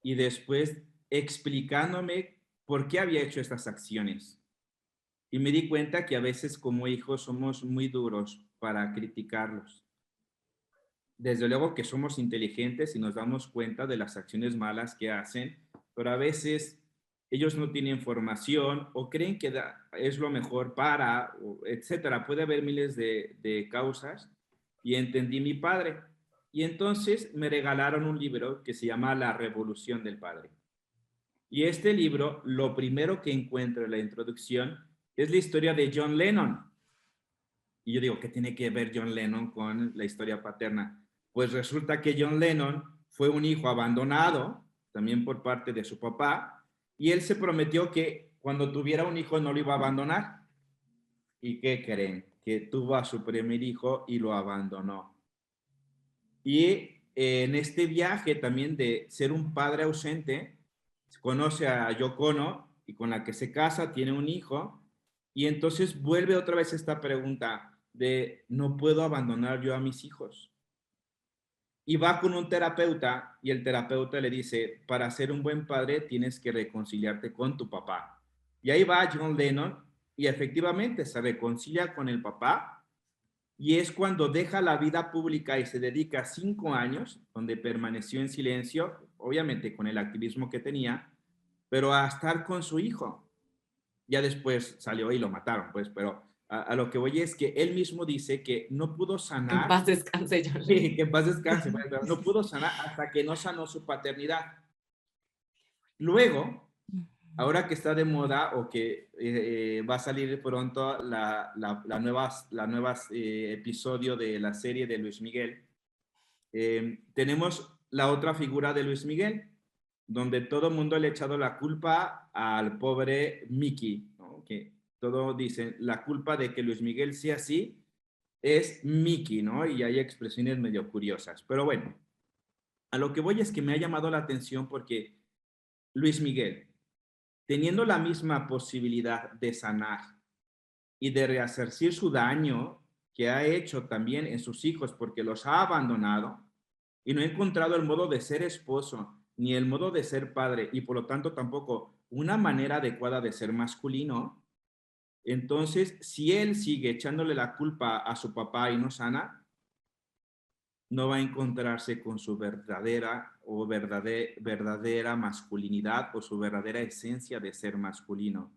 y después explicándome por qué había hecho estas acciones. Y me di cuenta que a veces como hijos somos muy duros para criticarlos. Desde luego que somos inteligentes y nos damos cuenta de las acciones malas que hacen, pero a veces ellos no tienen formación o creen que es lo mejor para, etcétera. Puede haber miles de causas y entendí mi padre. Y entonces me regalaron un libro que se llama La Revolución del Padre. Y este libro, lo primero que encuentro en la introducción es la historia de John Lennon. Y yo digo, ¿qué tiene que ver John Lennon con la historia paterna? Pues resulta que John Lennon fue un hijo abandonado, también por parte de su papá, y él se prometió que cuando tuviera un hijo no lo iba a abandonar. ¿Y qué creen? Que tuvo a su primer hijo y lo abandonó. Y en este viaje también de ser un padre ausente, conoce a Yoko Ono y con la que se casa, tiene un hijo, y entonces vuelve otra vez esta pregunta de no puedo abandonar yo a mis hijos. Y va con un terapeuta y el terapeuta le dice, para ser un buen padre tienes que reconciliarte con tu papá. Y ahí va John Lennon y efectivamente se reconcilia con el papá y es cuando deja la vida pública y se dedica 5 años, donde permaneció en silencio, obviamente con el activismo que tenía, pero a estar con su hijo. Ya después salió y lo mataron, pues, pero a lo que voy es que él mismo dice que no pudo En sanar. paz descanse, John Lennon. Sí, que en paz descanse, pero no pudo sanar hasta que no sanó su paternidad. Luego, ahora que está de moda o que va a salir pronto la nueva episodio de la serie de Luis Miguel, tenemos la otra figura de Luis Miguel, donde todo el mundo le ha echado la culpa al pobre Mickey, ¿no? Que todo dicen, la culpa de que Luis Miguel sea así es Mickey, ¿no? Y hay expresiones medio curiosas. Pero bueno, a lo que voy es que me ha llamado la atención porque Luis Miguel, teniendo la misma posibilidad de sanar y de resarcir su daño que ha hecho también en sus hijos porque los ha abandonado y no ha encontrado el modo de ser esposo ni el modo de ser padre y por lo tanto tampoco una manera adecuada de ser masculino, entonces si él sigue echándole la culpa a su papá y no sana, no va a encontrarse con su verdadera masculinidad o su verdadera esencia de ser masculino.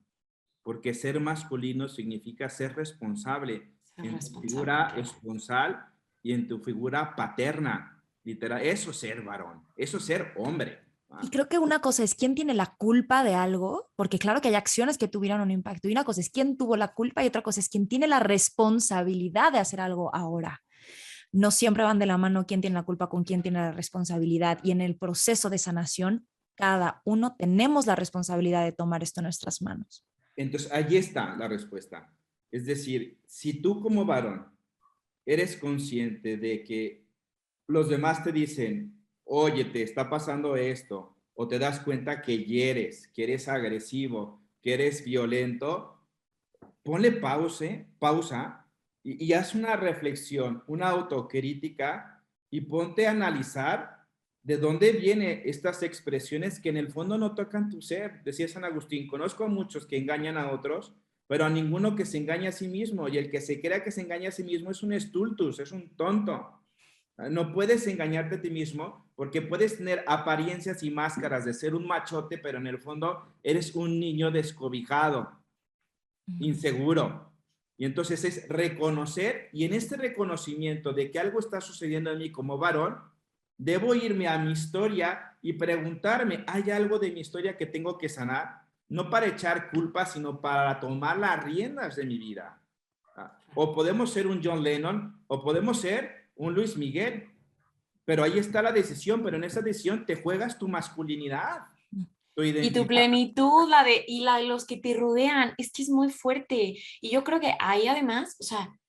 Porque ser masculino significa ser responsable en tu figura esponsal y en tu figura paterna. Literal, eso es ser varón, eso es ser hombre. Y creo que una cosa es quién tiene la culpa de algo, porque claro que hay acciones que tuvieron un impacto, y una cosa es quién tuvo la culpa y otra cosa es quién tiene la responsabilidad de hacer algo ahora. No siempre van de la mano quién tiene la culpa con quién tiene la responsabilidad, y en el proceso de sanación, cada uno tenemos la responsabilidad de tomar esto en nuestras manos. Entonces, ahí está la respuesta. Es decir, si tú como varón eres consciente de que los demás te dicen, oye, te está pasando esto, o te das cuenta que hieres, que eres agresivo, que eres violento, ponle pausa y haz una reflexión, una autocrítica y ponte a analizar de dónde vienen estas expresiones que en el fondo no tocan tu ser. Decía San Agustín, conozco a muchos que engañan a otros, pero a ninguno que se engaña a sí mismo, y el que se crea que se engaña a sí mismo es un estultus, es un tonto. No puedes engañarte a ti mismo porque puedes tener apariencias y máscaras de ser un machote, pero en el fondo eres un niño descobijado, inseguro. Y entonces es reconocer, y en este reconocimiento de que algo está sucediendo en mí como varón, debo irme a mi historia y preguntarme, ¿hay algo de mi historia que tengo que sanar? No para echar culpa, sino para tomar las riendas de mi vida. O podemos ser un John Lennon, o podemos ser un Luis Miguel, pero ahí está la decisión, pero en esa decisión te juegas tu masculinidad, tu identidad. Y tu plenitud, y la de los que te rodean, es que es muy fuerte. Y yo creo que ahí además, o sea,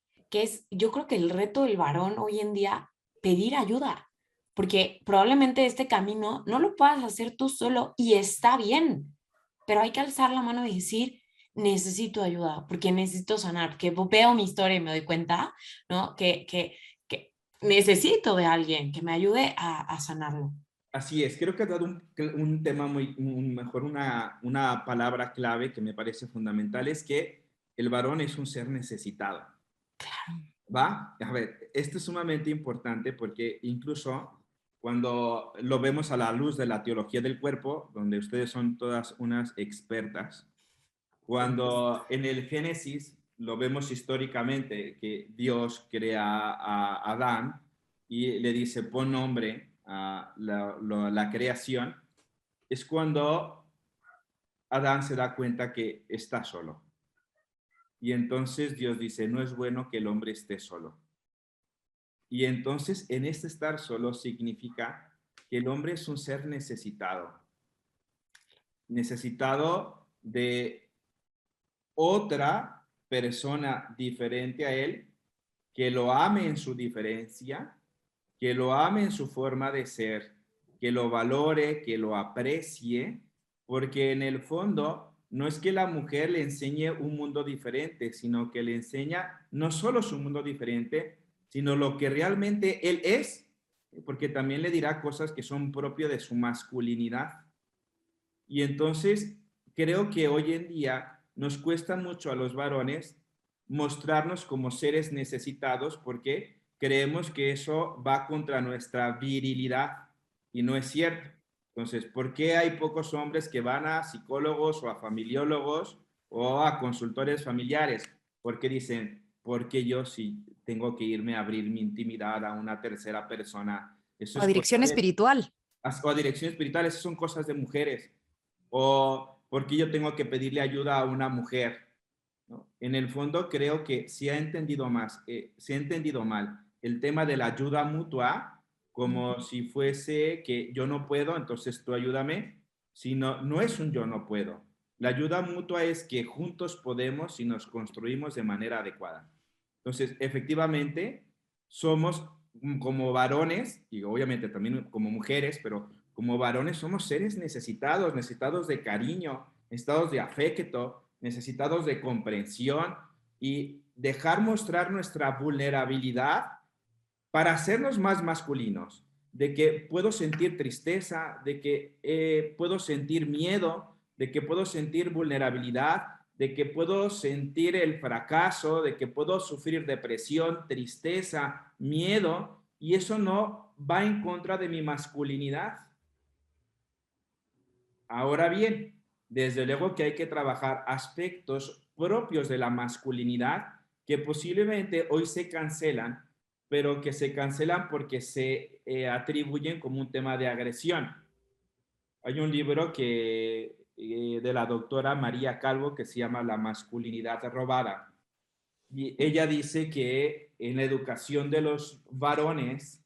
yo creo que el reto del varón hoy en día, pedir ayuda, porque probablemente este camino no lo puedas hacer tú solo y está bien, pero hay que alzar la mano y decir, necesito ayuda, porque necesito sanar, que veo mi historia y me doy cuenta, ¿no? Que necesito de alguien que me ayude a sanarlo. Así es, creo que has dado un tema una palabra clave que me parece fundamental, es que el varón es un ser necesitado. Claro. ¿Va? A ver, esto es sumamente importante porque incluso cuando lo vemos a la luz de la teología del cuerpo, donde ustedes son todas unas expertas, cuando en el Génesis lo vemos históricamente, que Dios crea a Adán y le dice, pon nombre a la creación, es cuando Adán se da cuenta que está solo. Y entonces Dios dice, no es bueno que el hombre esté solo. Y entonces en este estar solo significa que el hombre es un ser necesitado. Necesitado de otra persona diferente a él, que lo ame en su diferencia, que lo ame en su forma de ser, que lo valore, que lo aprecie, porque en el fondo no es que la mujer le enseñe un mundo diferente, sino que le enseña no solo su mundo diferente, sino lo que realmente él es, porque también le dirá cosas que son propias de su masculinidad. Y entonces creo que hoy en día nos cuesta mucho a los varones mostrarnos como seres necesitados porque creemos que eso va contra nuestra virilidad y no es cierto. Entonces, ¿por qué hay pocos hombres que van a psicólogos o a familiólogos o a consultores familiares? Porque dicen, porque yo sí tengo que irme a abrir mi intimidad a una tercera persona. Eso O es dirección espiritual. o a dirección espiritual, esas son cosas de mujeres. O porque yo tengo que pedirle ayuda a una mujer, ¿no? En el fondo creo que se ha entendido mal el tema de la ayuda mutua como si fuese que yo no puedo, entonces tú ayúdame, sino no es un yo no puedo. La ayuda mutua es que juntos podemos y nos construimos de manera adecuada. Entonces, efectivamente, somos como varones, y obviamente también como mujeres, pero como varones somos seres necesitados, necesitados de cariño, necesitados de afecto, necesitados de comprensión y dejar mostrar nuestra vulnerabilidad para hacernos más masculinos, de que puedo sentir tristeza, de que puedo sentir miedo, de que puedo sentir vulnerabilidad, de que puedo sentir el fracaso, de que puedo sufrir depresión, tristeza, miedo, y eso no va en contra de mi masculinidad. Ahora bien, desde luego que hay que trabajar aspectos propios de la masculinidad que posiblemente hoy se cancelan, pero que se cancelan porque se atribuyen como un tema de agresión. Hay un libro de la doctora María Calvo que se llama La masculinidad robada. Y ella dice que en la educación de los varones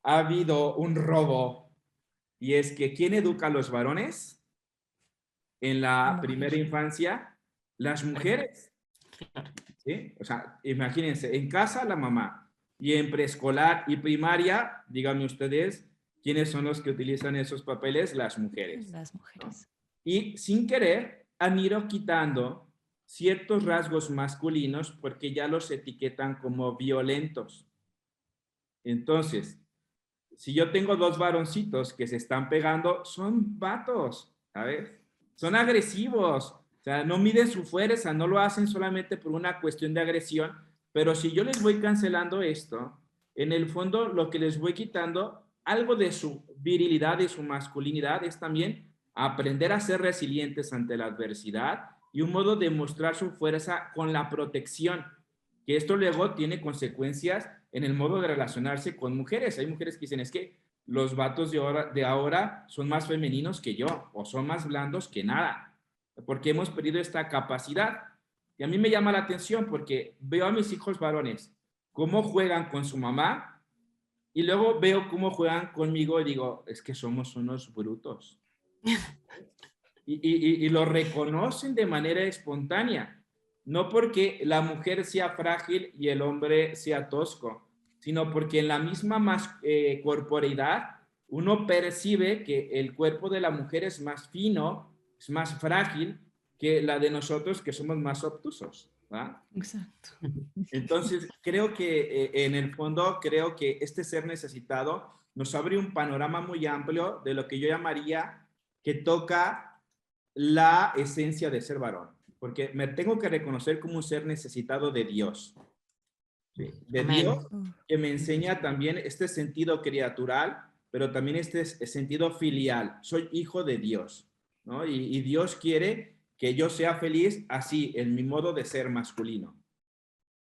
ha habido un robo. Y es que ¿quién educa a los varones en la primera infancia? Las mujeres. ¿Sí? O sea, imagínense, en casa la mamá y en preescolar y primaria, díganme ustedes, ¿quiénes son los que utilizan esos papeles? Las mujeres. Las mujeres. Y sin querer han ido quitando ciertos rasgos masculinos porque ya los etiquetan como violentos. Entonces, si yo tengo dos varoncitos que se están pegando, son vatos, ¿sabes? Son agresivos, o sea, no miden su fuerza, no lo hacen solamente por una cuestión de agresión, pero si yo les voy cancelando esto, en el fondo lo que les voy quitando, algo de su virilidad y su masculinidad es también aprender a ser resilientes ante la adversidad y un modo de mostrar su fuerza con la protección, que esto luego tiene consecuencias en el modo de relacionarse con mujeres. Hay mujeres que dicen, es que los vatos de ahora son más femeninos que yo, o son más blandos que nada, porque hemos perdido esta capacidad. Y a mí me llama la atención porque veo a mis hijos varones, cómo juegan con su mamá, y luego veo cómo juegan conmigo y digo, es que somos unos brutos. Y lo reconocen de manera espontánea. No porque la mujer sea frágil y el hombre sea tosco, sino porque en la misma corporeidad uno percibe que el cuerpo de la mujer es más fino, es más frágil que la de nosotros que somos más obtusos, ¿verdad? Exacto. Entonces, creo que en el fondo, creo que este ser necesitado nos abre un panorama muy amplio de lo que yo llamaría que toca la esencia de ser varón. Porque me tengo que reconocer como un ser necesitado de Dios. ¿Sí? De Amén. Dios, que me enseña también este sentido criatural, pero también este sentido filial. Soy hijo de Dios, ¿no? Y Dios quiere que yo sea feliz así, en mi modo de ser masculino.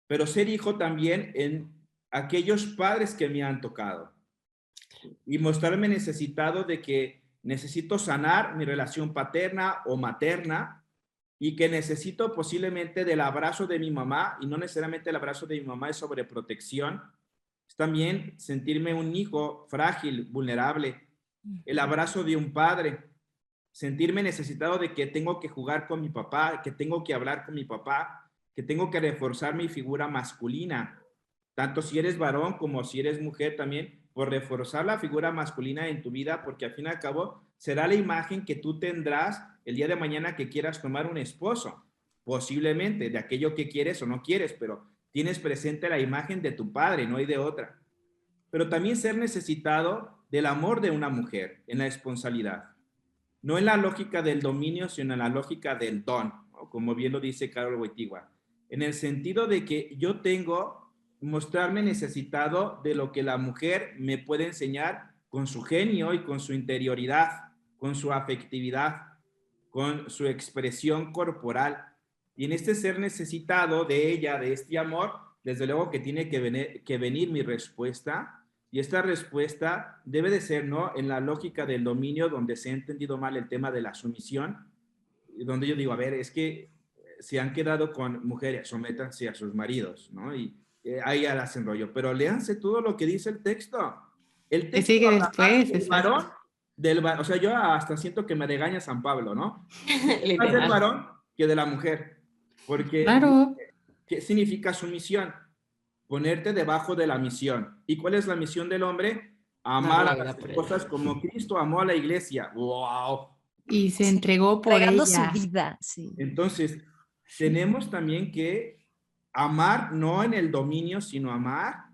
Pero ser hijo también en aquellos padres que me han tocado. Y mostrarme necesitado de que necesito sanar mi relación paterna o materna y que necesito posiblemente del abrazo de mi mamá, y no necesariamente el abrazo de mi mamá es sobre protección, es también sentirme un hijo frágil, vulnerable, el abrazo de un padre, sentirme necesitado de que tengo que jugar con mi papá, que tengo que hablar con mi papá, que tengo que reforzar mi figura masculina, tanto si eres varón como si eres mujer también, por reforzar la figura masculina en tu vida, porque al fin y al cabo será la imagen que tú tendrás el día de mañana que quieras tomar un esposo, posiblemente de aquello que quieres o no quieres, pero tienes presente la imagen de tu padre, no hay de otra. Pero también ser necesitado del amor de una mujer en la responsabilidad, no en la lógica del dominio, sino en la lógica del don, ¿no? Como bien lo dice Carol Wojtyła, en el sentido de que yo tengo mostrarme necesitado de lo que la mujer me puede enseñar con su genio y con su interioridad, con su afectividad, con su expresión corporal. Y en este ser necesitado de ella, de este amor, desde luego que tiene que venir mi respuesta. Y esta respuesta debe de ser, ¿no?, en la lógica del dominio, donde se ha entendido mal el tema de la sumisión, donde yo digo, a ver, es que se han quedado con mujeres, sométanse a sus maridos, ¿no? Y ahí ya las enrollo. Pero léanse todo lo que dice el texto. El texto sigue habla después, del varón, o sea, yo hasta siento que me regaña San Pablo, ¿no? Más del varón que de la mujer. Porque, Claro. ¿qué significa sumisión? Ponerte debajo de la misión. ¿Y cuál es la misión del hombre? Amar a las esposas como Cristo amó a la iglesia. ¡Wow! Y se entregó por entregando ella. su vida, sí. Entonces, tenemos también que amar no en el dominio, sino amar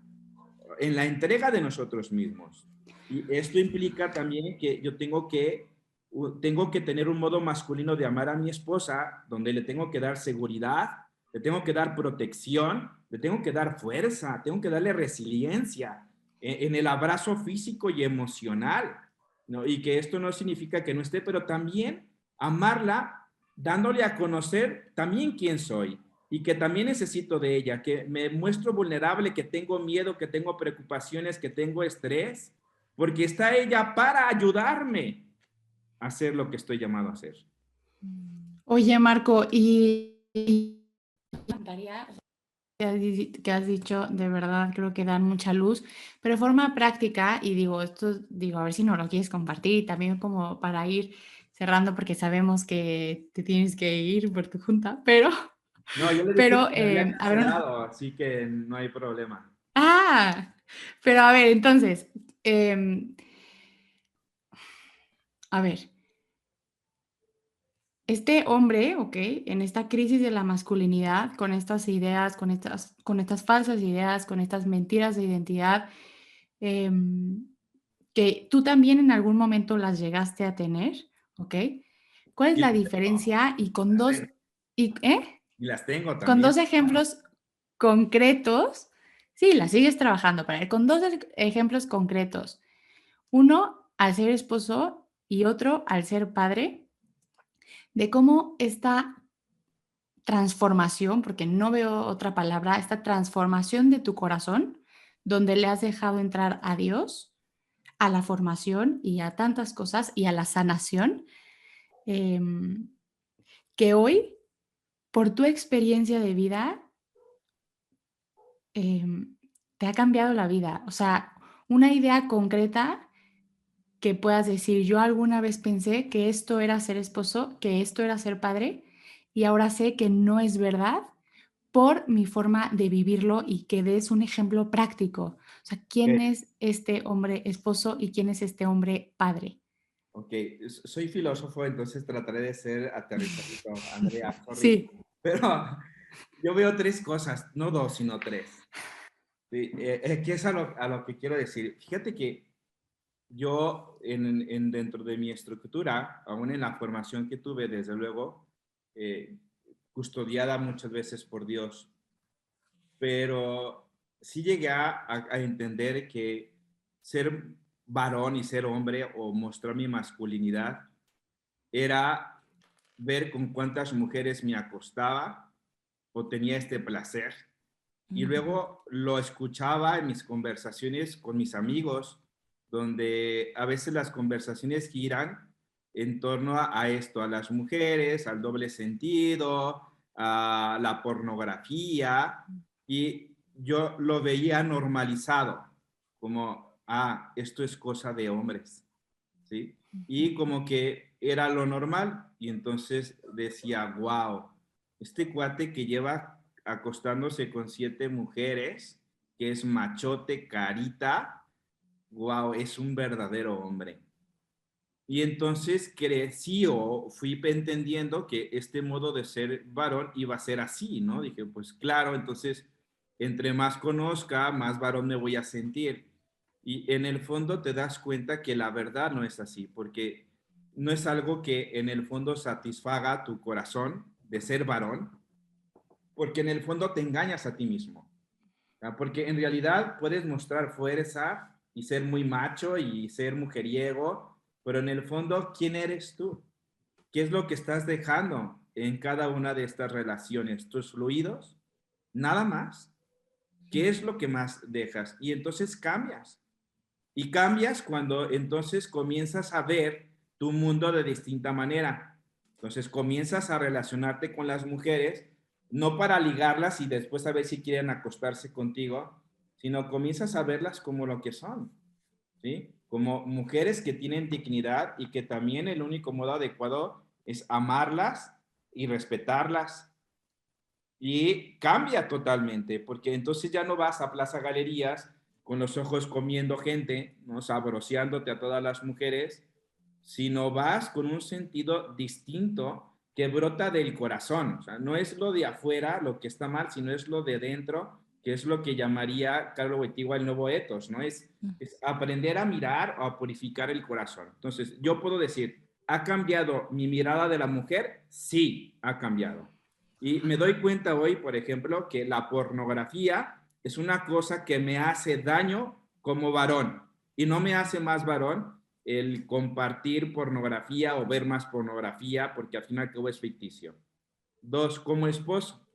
en la entrega de nosotros mismos. Y esto implica también que yo tengo que tener un modo masculino de amar a mi esposa, donde le tengo que dar seguridad, le tengo que dar protección, le tengo que dar fuerza, tengo que darle resiliencia en el abrazo físico y emocional, ¿no? Y que esto no significa que no esté, pero también amarla dándole a conocer también quién soy y que también necesito de ella, que me muestro vulnerable, que tengo miedo, que tengo preocupaciones, que tengo estrés, porque está ella para ayudarme a hacer lo que estoy llamado a hacer. Oye, Marco, y me encantaría que has dicho, de verdad, creo que dan mucha luz, pero de forma práctica, y digo, a ver si no lo quieres compartir, también como para ir cerrando, porque sabemos que te tienes que ir por tu junta, pero... No, yo le dije pero, que me había a ver, cancelado, así que no hay problema. Pero a ver, entonces, a ver, este hombre, ¿ok? En esta crisis de la masculinidad, con estas ideas, con estas falsas ideas, con estas mentiras de identidad, que tú también en algún momento las llegaste a tener, ¿ok? ¿Cuál es la diferencia? Y con dos, y las tengo también. Con dos ejemplos concretos, sí, las sigues trabajando, para ver, con dos ejemplos concretos. Uno al ser esposo y otro al ser padre, de cómo esta transformación, porque no veo otra palabra, esta transformación de tu corazón, donde le has dejado entrar a Dios, a la formación y a tantas cosas y a la sanación, que hoy, por tu experiencia de vida, te ha cambiado la vida. O sea, una idea concreta que puedas decir, yo alguna vez pensé que esto era ser esposo, que esto era ser padre, y ahora sé que no es verdad por mi forma de vivirlo y que des un ejemplo práctico. O sea, ¿quién es este hombre esposo y quién es este hombre padre? Ok, soy filósofo, entonces trataré de ser aterrizadito, Andrea. Sorry. Sí. Pero yo veo tres cosas, no dos, sino tres. Sí, ¿qué es a lo que quiero decir? Fíjate que yo, dentro de mi estructura, aún en la formación que tuve, desde luego, custodiada muchas veces por Dios, pero sí llegué a entender que ser varón y ser hombre o mostrar mi masculinidad era ver con cuántas mujeres me acostaba o tenía este placer. Y luego lo escuchaba en mis conversaciones con mis amigos, donde a veces las conversaciones giran en torno a esto, a las mujeres, al doble sentido, a la pornografía, y yo lo veía normalizado, como, esto es cosa de hombres, ¿sí? Y como que era lo normal, y entonces decía, wow, este cuate que lleva acostándose con 7 mujeres, que es machote, carita, wow, es un verdadero hombre. Y entonces crecí o fui entendiendo que este modo de ser varón iba a ser así, ¿no? Dije, pues claro, entonces entre más conozca, más varón me voy a sentir. Y en el fondo te das cuenta que la verdad no es así, porque no es algo que en el fondo satisfaga tu corazón de ser varón, porque en el fondo te engañas a ti mismo. Porque en realidad puedes mostrar fuerza y ser muy macho y ser mujeriego, pero en el fondo, ¿quién eres tú? ¿Qué es lo que estás dejando en cada una de estas relaciones? ¿Tus fluidos? Nada más. ¿Qué es lo que más dejas? Y entonces cambias. Y cambias cuando entonces comienzas a ver tu mundo de distinta manera. Entonces comienzas a relacionarte con las mujeres, no para ligarlas y después a ver si quieren acostarse contigo, sino comienzas a verlas como lo que son, ¿sí? Como mujeres que tienen dignidad y que también el único modo adecuado es amarlas y respetarlas. Y cambia totalmente, porque entonces ya no vas a Plaza Galerías con los ojos comiendo gente, ¿no? Sabroseándote a todas las mujeres, sino vas con un sentido distinto que brota del corazón. O sea, no es lo de afuera lo que está mal, sino es lo de dentro, que es lo que llamaría Carlo Wojtyła el nuevo etos, ¿no? Es aprender a mirar o a purificar el corazón. Entonces, yo puedo decir, ¿ha cambiado mi mirada de la mujer? Sí, ha cambiado. Y me doy cuenta hoy, por ejemplo, que la pornografía es una cosa que me hace daño como varón y no me hace más varón el compartir pornografía o ver más pornografía porque al final todo es ficticio. 2, como esposo.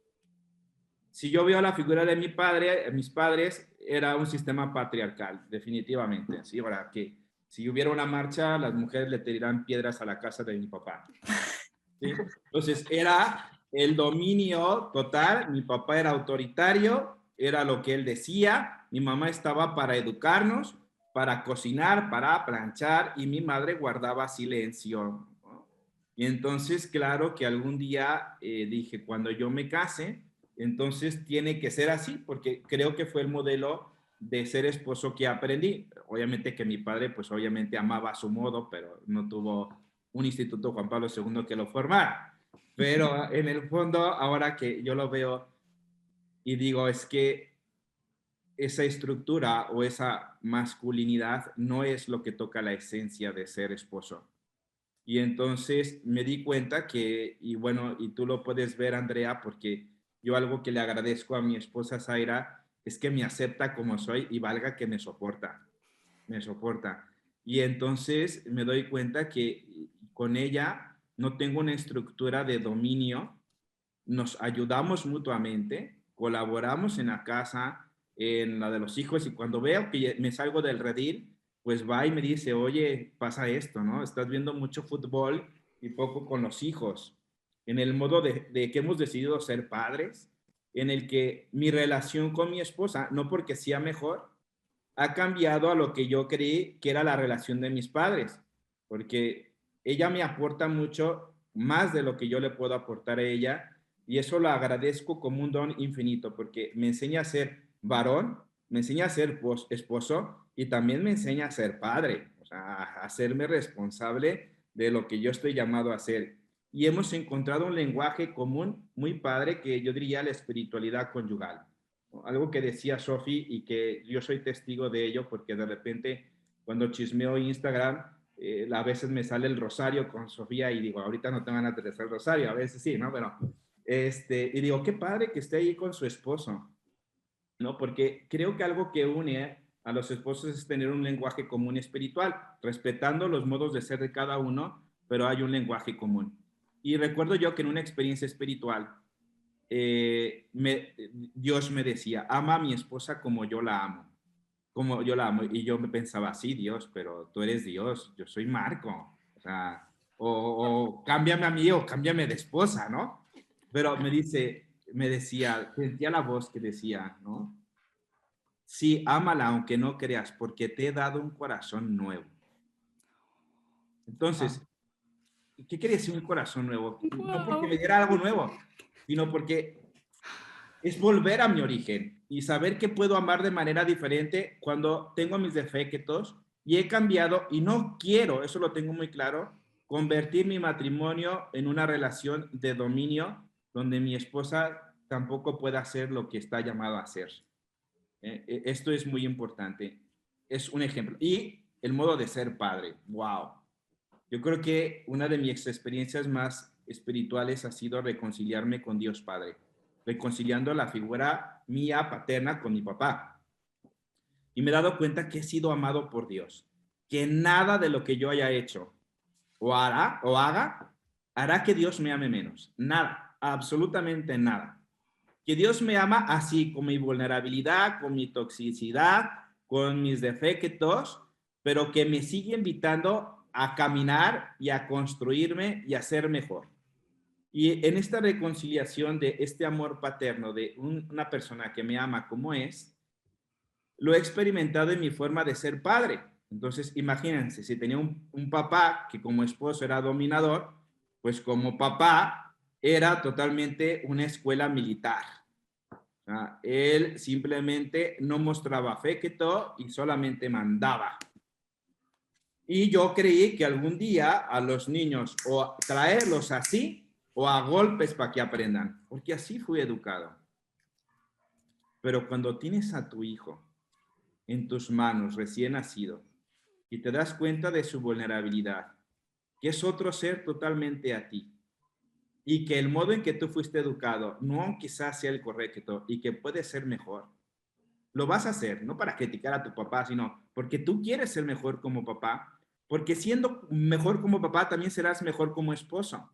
Si yo veo la figura de mi padre, mis padres, era un sistema patriarcal, definitivamente. ¿Sí? Ahora que si hubiera una marcha, las mujeres le tirarían piedras a la casa de mi papá. ¿Sí? Entonces era el dominio total, mi papá era autoritario, era lo que él decía, mi mamá estaba para educarnos, para cocinar, para planchar y mi madre guardaba silencio, ¿no? Y entonces, claro que algún día dije, cuando yo me case, entonces tiene que ser así, porque creo que fue el modelo de ser esposo que aprendí. Obviamente que mi padre, pues obviamente amaba a su modo, pero no tuvo un instituto Juan Pablo II que lo formara. Pero en el fondo, ahora que yo lo veo y digo, es que esa estructura o esa masculinidad no es lo que toca la esencia de ser esposo. Y entonces me di cuenta que, y bueno, y tú lo puedes ver, Andrea, porque yo algo que le agradezco a mi esposa Zaira es que me acepta como soy y valga que me soporta. Me soporta. Y entonces me doy cuenta que con ella no tengo una estructura de dominio, nos ayudamos mutuamente, colaboramos en la casa, en la de los hijos, y cuando veo que me salgo del redil, pues va y me dice, oye, pasa esto, ¿no? Estás viendo mucho fútbol y poco con los hijos. En el modo de que hemos decidido ser padres, en el que mi relación con mi esposa, no porque sea mejor, ha cambiado a lo que yo creí que era la relación de mis padres, porque ella me aporta mucho más de lo que yo le puedo aportar a ella, y eso lo agradezco como un don infinito, porque me enseña a ser varón, me enseña a ser esposo y también me enseña a ser padre, o sea, a hacerme responsable de lo que yo estoy llamado a hacer. Y hemos encontrado un lenguaje común muy padre que yo diría la espiritualidad conyugal. Algo que decía Sofi y que yo soy testigo de ello porque de repente cuando chismeo Instagram, a veces me sale el rosario con Sofía y digo, ahorita no tengo ganas de rezar el rosario, a veces sí, ¿no? Pero, y digo, qué padre que esté ahí con su esposo, ¿no? Porque creo que algo que une a los esposos es tener un lenguaje común espiritual, respetando los modos de ser de cada uno, pero hay un lenguaje común. Y recuerdo yo que en una experiencia espiritual, Dios me decía, ama a mi esposa como yo la amo, como yo la amo. Y yo me pensaba, sí, Dios, pero tú eres Dios, yo soy Marco. O sea, o cámbiame a mí o cámbiame de esposa, ¿no? Pero me decía, sentía la voz que decía, ¿no? Sí, ámala aunque no creas, porque te he dado un corazón nuevo. Entonces, ¿qué quiere decir un corazón nuevo? No porque me diera algo nuevo, sino porque es volver a mi origen y saber que puedo amar de manera diferente cuando tengo mis defectos y he cambiado y no quiero, eso lo tengo muy claro, convertir mi matrimonio en una relación de dominio donde mi esposa tampoco pueda hacer lo que está llamado a hacer. Esto es muy importante. Es un ejemplo. Y el modo de ser padre. ¡Wow! Yo creo que una de mis experiencias más espirituales ha sido reconciliarme con Dios Padre, reconciliando la figura mía paterna con mi papá. Y me he dado cuenta que he sido amado por Dios, que nada de lo que yo haya hecho o hará que Dios me ame menos. Nada, absolutamente nada. Que Dios me ama así, con mi vulnerabilidad, con mi toxicidad, con mis defectos, pero que me sigue invitando a caminar y a construirme y a ser mejor. Y en esta reconciliación de este amor paterno de una persona que me ama como es, lo he experimentado en mi forma de ser padre. Entonces, imagínense, si tenía un papá que como esposo era dominador, pues como papá era totalmente una escuela militar. Él simplemente no mostraba afecto y solamente mandaba. Y yo creí que algún día a los niños o traerlos así o a golpes para que aprendan, porque así fui educado. Pero cuando tienes a tu hijo en tus manos recién nacido y te das cuenta de su vulnerabilidad, que es otro ser totalmente a ti, y que el modo en que tú fuiste educado no quizás sea el correcto y que puede ser mejor, lo vas a hacer, no para criticar a tu papá, sino porque tú quieres ser mejor como papá, porque siendo mejor como papá también serás mejor como esposo.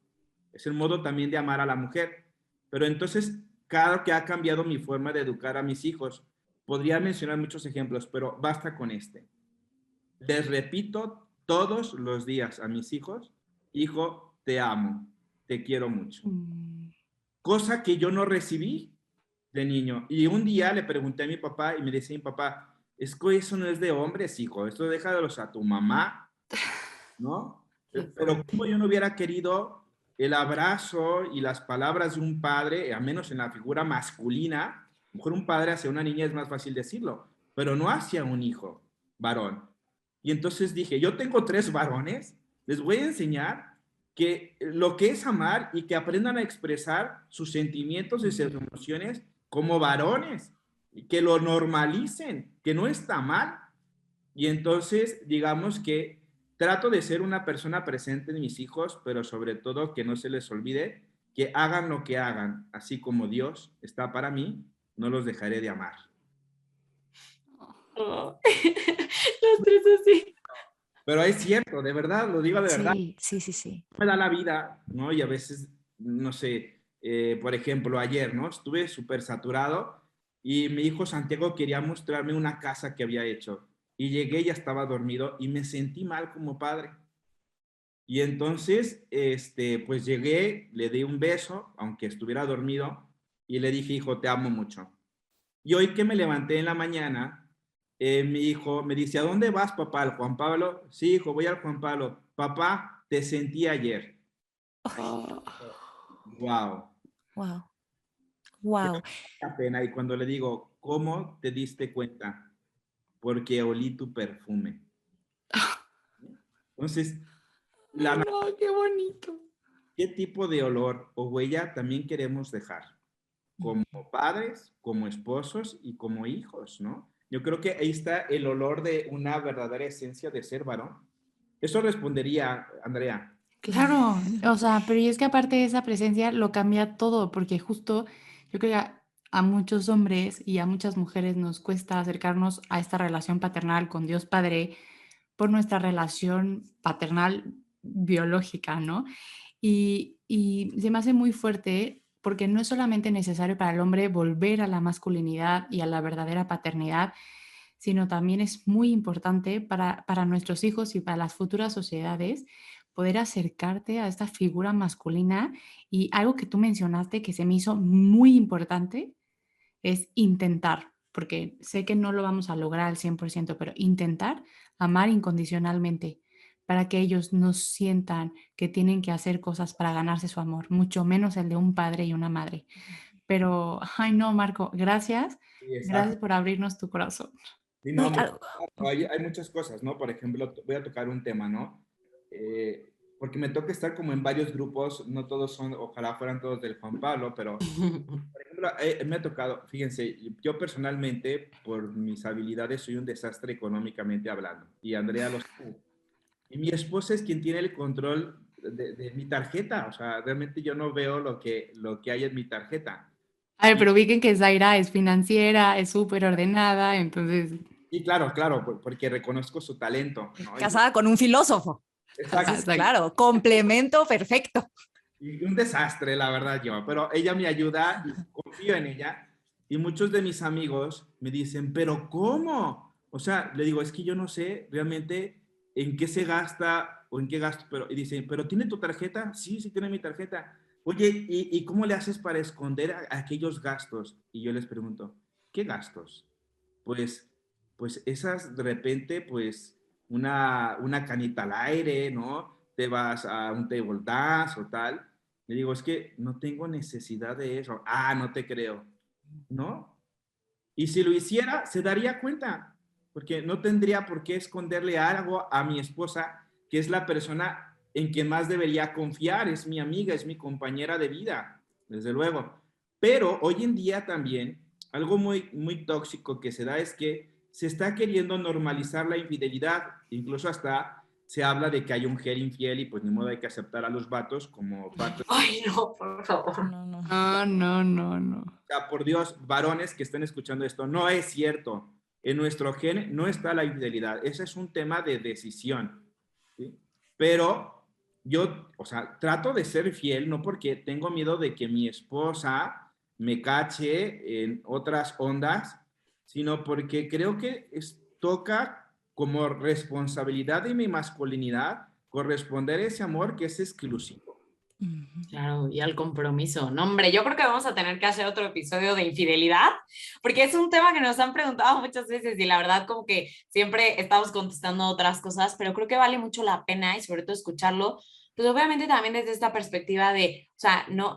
Es el modo también de amar a la mujer. Pero entonces, claro que ha cambiado mi forma de educar a mis hijos. Podría mencionar muchos ejemplos, pero basta con este. Les repito todos los días a mis hijos, hijo, te amo, te quiero mucho. Cosa que yo no recibí de niño. Y un día le pregunté a mi papá y me decía mi papá, es que eso no es de hombres, hijo, esto déjalos a tu mamá, ¿no? Pero como yo no hubiera querido el abrazo y las palabras de un padre, al menos en la figura masculina, a lo mejor un padre hacia una niña es más fácil decirlo, pero no hacia un hijo varón. Y entonces dije, yo tengo 3 varones, les voy a enseñar que lo que es amar y que aprendan a expresar sus sentimientos y sus emociones como varones, y que lo normalicen, que no está mal. Y entonces, digamos que trato de ser una persona presente en mis hijos, pero sobre todo que no se les olvide que hagan lo que hagan, así como Dios está para mí, no los dejaré de amar. Oh. Los 3 así. Pero es cierto, de verdad, lo digo de verdad. Sí. Me da la vida, ¿no? Y a veces, no sé, por ejemplo, ayer, ¿no? Estuve súper saturado y mi hijo Santiago quería mostrarme una casa que había hecho. Y llegué y ya estaba dormido y me sentí mal como padre. Y entonces, pues llegué, le di un beso, aunque estuviera dormido, y le dije, hijo, te amo mucho. Y hoy que me levanté en la mañana, mi hijo me dice, ¿a dónde vas, papá? ¿Al Juan Pablo? Sí, hijo, voy al Juan Pablo. Papá, te sentí ayer. Oh. Wow. La pena. Y cuando le digo, ¿cómo te diste cuenta? Porque olí tu perfume. Entonces, No, qué bonito. ¿qué tipo de olor o huella también queremos dejar? Como padres, como esposos y como hijos, ¿no? Yo creo que ahí está el olor de una verdadera esencia de ser varón. Eso respondería, Andrea. Claro, o sea, pero y es que aparte de esa presencia lo cambia todo, porque justo yo creo que a muchos hombres y a muchas mujeres nos cuesta acercarnos a esta relación paternal con Dios Padre por nuestra relación paternal biológica, ¿no? Y se me hace muy fuerte porque no es solamente necesario para el hombre volver a la masculinidad y a la verdadera paternidad, sino también es muy importante para nuestros hijos y para las futuras sociedades poder acercarte a esta figura masculina. Y algo que tú mencionaste que se me hizo muy importante es intentar, porque sé que no lo vamos a lograr al 100%, pero intentar amar incondicionalmente para que ellos no sientan que tienen que hacer cosas para ganarse su amor, mucho menos el de un padre y una madre. Pero, ay no, Marco, gracias. Sí, Gracias exacto. por abrirnos tu corazón. Sí, No, no, hay muchas cosas, ¿no? Por ejemplo, voy a tocar un tema, ¿no? Porque me toca estar como en varios grupos, no todos son, ojalá fueran todos del Juan Pablo, pero por ejemplo, me ha tocado, fíjense, yo personalmente, por mis habilidades, soy un desastre económicamente hablando, y Andrea lo sabe. Y mi esposa es quien tiene el control de mi tarjeta, o sea, realmente yo no veo lo que hay en mi tarjeta. A ver, Y, pero ubiquen que Zaira es financiera, es súper ordenada, entonces... y claro, claro, porque reconozco su talento, ¿no? casada con un filósofo. Exacto. Entonces, claro, complemento perfecto. Y un desastre, la verdad, yo, pero ella me ayuda y confío en ella. Y muchos de mis amigos me dicen, pero ¿cómo? O sea, le digo, es que yo no sé realmente en qué se gasta o en qué gasto, pero, y dicen, ¿pero tiene tu tarjeta? Sí, sí tiene mi tarjeta. Oye, ¿y cómo le haces para esconder aquellos gastos? Y yo les pregunto, ¿qué gastos? Pues, pues esas de repente, pues una canita al aire, ¿no? Te vas a un table dance o tal. Le digo, es que no tengo necesidad de eso. Ah, no te creo, ¿no? Y si lo hiciera, se daría cuenta, porque no tendría por qué esconderle algo a mi esposa, que es la persona en quien más debería confiar, es mi amiga, es mi compañera de vida, desde luego. Pero hoy en día también, algo muy, muy tóxico que se da es que se está queriendo normalizar la infidelidad, incluso hasta se habla de que hay un mujer infiel y pues ni modo hay que aceptar a los vatos como parte. Ay, no, por favor. No, no. No, no, no, no. O sea, por Dios, varones que estén escuchando esto, no es cierto. En nuestro gen no está la infidelidad. Ese es un tema de decisión. ¿Sí? Pero yo, o sea, trato de ser fiel, no porque tengo miedo de que mi esposa me cache en otras ondas, sino porque creo que toca como responsabilidad de mi masculinidad corresponder a ese amor que es exclusivo. Claro, y al compromiso. No, hombre, yo creo que vamos a tener que hacer otro episodio de infidelidad, porque es un tema que nos han preguntado muchas veces y la verdad como que siempre estamos contestando otras cosas, pero creo que vale mucho la pena y sobre todo escucharlo, pues obviamente también desde esta perspectiva de, o sea, no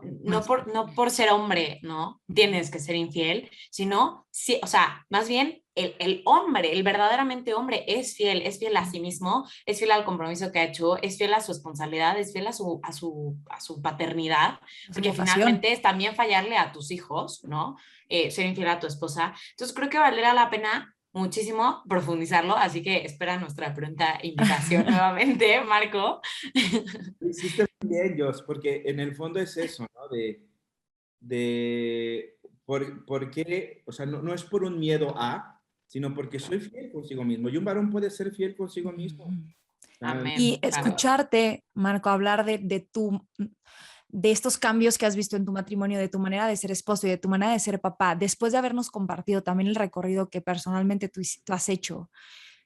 por ser hombre, ¿no? Tienes que ser infiel, sino, sí, o sea, más bien el hombre, el verdaderamente hombre es fiel a sí mismo, es fiel al compromiso que ha hecho, es fiel a su responsabilidad, es fiel a su paternidad, porque finalmente es también fallarle a tus hijos, ¿no? Ser infiel a tu esposa. Entonces creo que valdrá la pena muchísimo profundizarlo, así que espera nuestra pronta invitación nuevamente, Marco. Lo hiciste bien, Jos, porque en el fondo es eso, ¿no? ¿Por qué? O sea, no es por un miedo a, sino porque soy fiel consigo mismo. Y un varón puede ser fiel consigo mismo. Amén. Y escucharte, Marco, hablar de estos cambios que has visto en tu matrimonio, de tu manera de ser esposo y de tu manera de ser papá, después de habernos compartido también el recorrido que personalmente tú has hecho,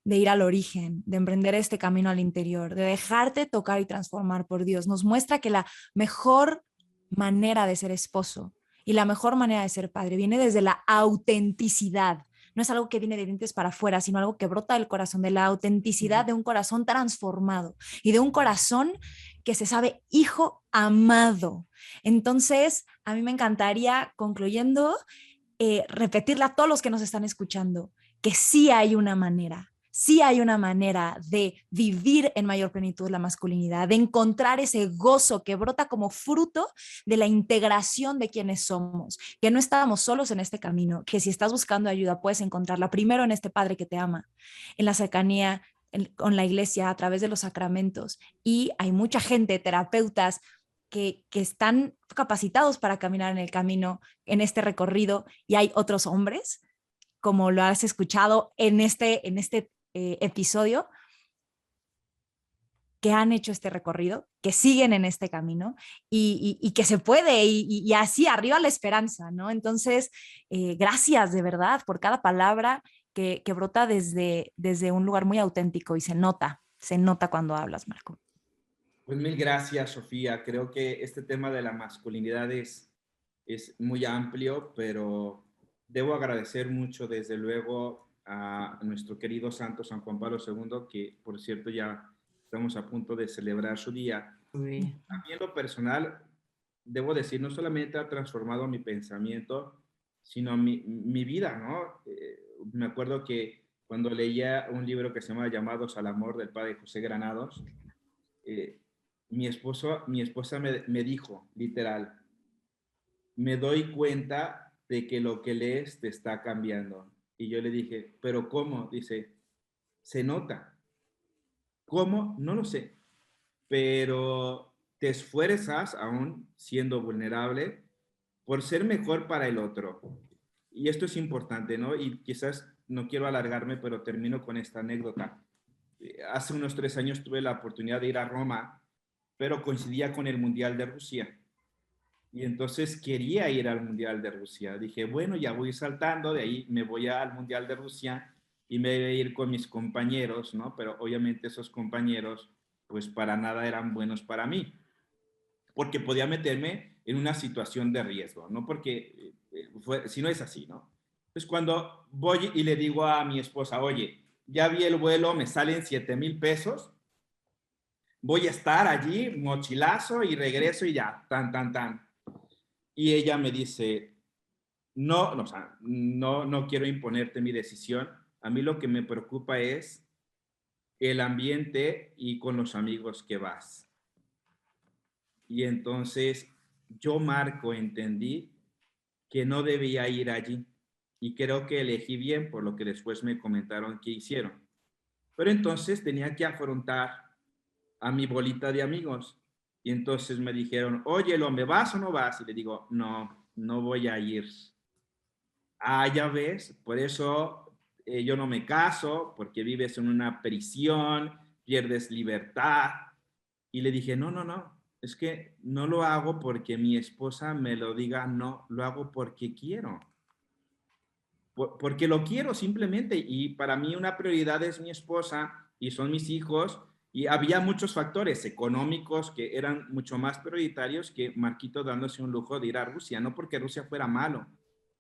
de ir al origen, de emprender este camino al interior, de dejarte tocar y transformar por Dios, nos muestra que la mejor manera de ser esposo y la mejor manera de ser padre viene desde la autenticidad. No es algo que viene de dientes para afuera, sino algo que brota del corazón, de la autenticidad de un corazón transformado y de un corazón que se sabe hijo amado. Entonces, a mí me encantaría, concluyendo, repetirle a todos los que nos están escuchando que sí hay una manera de vivir en mayor plenitud la masculinidad, de encontrar ese gozo que brota como fruto de la integración de quienes somos, que no estamos solos en este camino, que si estás buscando ayuda puedes encontrarla primero en este Padre que te ama, en la cercanía con la iglesia, a través de los sacramentos. Y hay mucha gente, terapeutas, que están capacitados para caminar en el camino, en este recorrido, y hay otros hombres, como lo has escuchado en este episodio, que han hecho este recorrido, que siguen en este camino y que se puede y así arriba la esperanza, ¿no? Entonces, gracias de verdad por cada palabra que brota desde un lugar muy auténtico y se nota cuando hablas, Marco. Pues mil gracias, Sofía. Creo que este tema de la masculinidad es muy amplio, pero debo agradecer mucho, desde luego, a nuestro querido santo San Juan Pablo II, que, por cierto, ya estamos a punto de celebrar su día. Sí. A mí, en lo personal, debo decir, no solamente ha transformado mi pensamiento, sino mi vida, ¿no? Me acuerdo que cuando leía un libro que se llama Llamados al Amor, del padre José Granados, mi esposa me dijo, literal, me doy cuenta de que lo que lees te está cambiando. Y yo le dije, ¿pero cómo? Dice, se nota. ¿Cómo? No lo sé. Pero te esfuerzas, aún siendo vulnerable, por ser mejor para el otro. Y esto es importante, ¿no? Y quizás no quiero alargarme, pero termino con esta anécdota. Hace unos 3 años tuve la oportunidad de ir a Roma, pero coincidía con el Mundial de Rusia. Y entonces quería ir al Mundial de Rusia. Dije, bueno, ya voy saltando, de ahí me voy al Mundial de Rusia y me voy a ir con mis compañeros, ¿no? Pero obviamente esos compañeros, pues para nada eran buenos para mí, porque podía meterme en una situación de riesgo, ¿no? Porque si no es así, ¿no? Entonces cuando voy y le digo a mi esposa, oye, ya vi el vuelo, me salen 7,000 pesos, voy a estar allí, mochilazo, y regreso y ya, tan. Y ella me dice, no, o sea, no quiero imponerte mi decisión. A mí lo que me preocupa es el ambiente y con los amigos que vas. Y entonces yo, Marco, entendí que no debía ir allí. Y creo que elegí bien, por lo que después me comentaron que hicieron. Pero entonces tenía que afrontar a mi bolita de amigos. Y entonces me dijeron, oye, ¿me vas o no vas? Y le digo, no voy a ir. Ah, ya ves, por eso yo no me caso, porque vives en una prisión, pierdes libertad. Y le dije, no, es que no lo hago porque mi esposa me lo diga, no, lo hago porque quiero. Porque lo quiero simplemente, y para mí una prioridad es mi esposa y son mis hijos, y había muchos factores económicos que eran mucho más prioritarios que Marquito dándose un lujo de ir a Rusia, no porque Rusia fuera malo,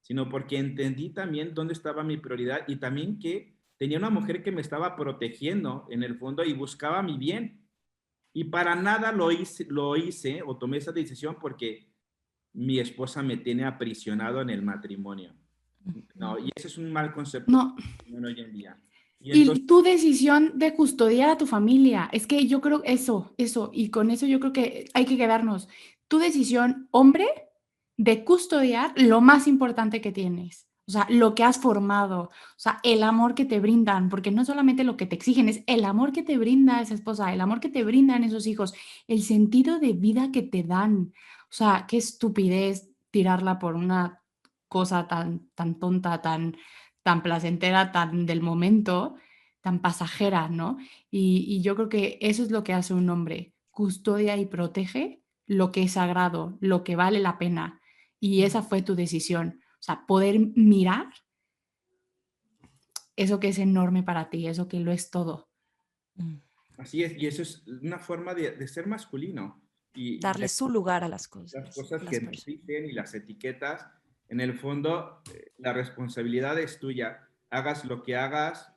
sino porque entendí también dónde estaba mi prioridad, y también que tenía una mujer que me estaba protegiendo en el fondo y buscaba mi bien, y para nada lo hice o tomé esa decisión porque mi esposa me tiene aprisionado en el matrimonio. No, y ese es un mal concepto No. hoy en día. Y entonces, Y tu decisión de custodiar a tu familia, es que yo creo eso, y con eso yo creo que hay que quedarnos. Tu decisión, hombre, de custodiar lo más importante que tienes, o sea, lo que has formado, o sea, el amor que te brindan, porque no solamente lo que te exigen, es el amor que te brinda esa esposa, el amor que te brindan esos hijos, el sentido de vida que te dan. O sea, qué estupidez tirarla por una cosa tan tonta, tan placentera, tan del momento, tan pasajera, ¿no? Y yo creo que eso es lo que hace un hombre, custodia y protege lo que es sagrado, lo que vale la pena. Y esa fue tu decisión. O sea, poder mirar eso que es enorme para ti, eso que lo es todo. así es, y eso es una forma de ser masculino. Y Darle su lugar a las las cosas, cosas a las que nos personas. dicen y las etiquetas, en el fondo, la responsabilidad es tuya. Hagas lo que hagas,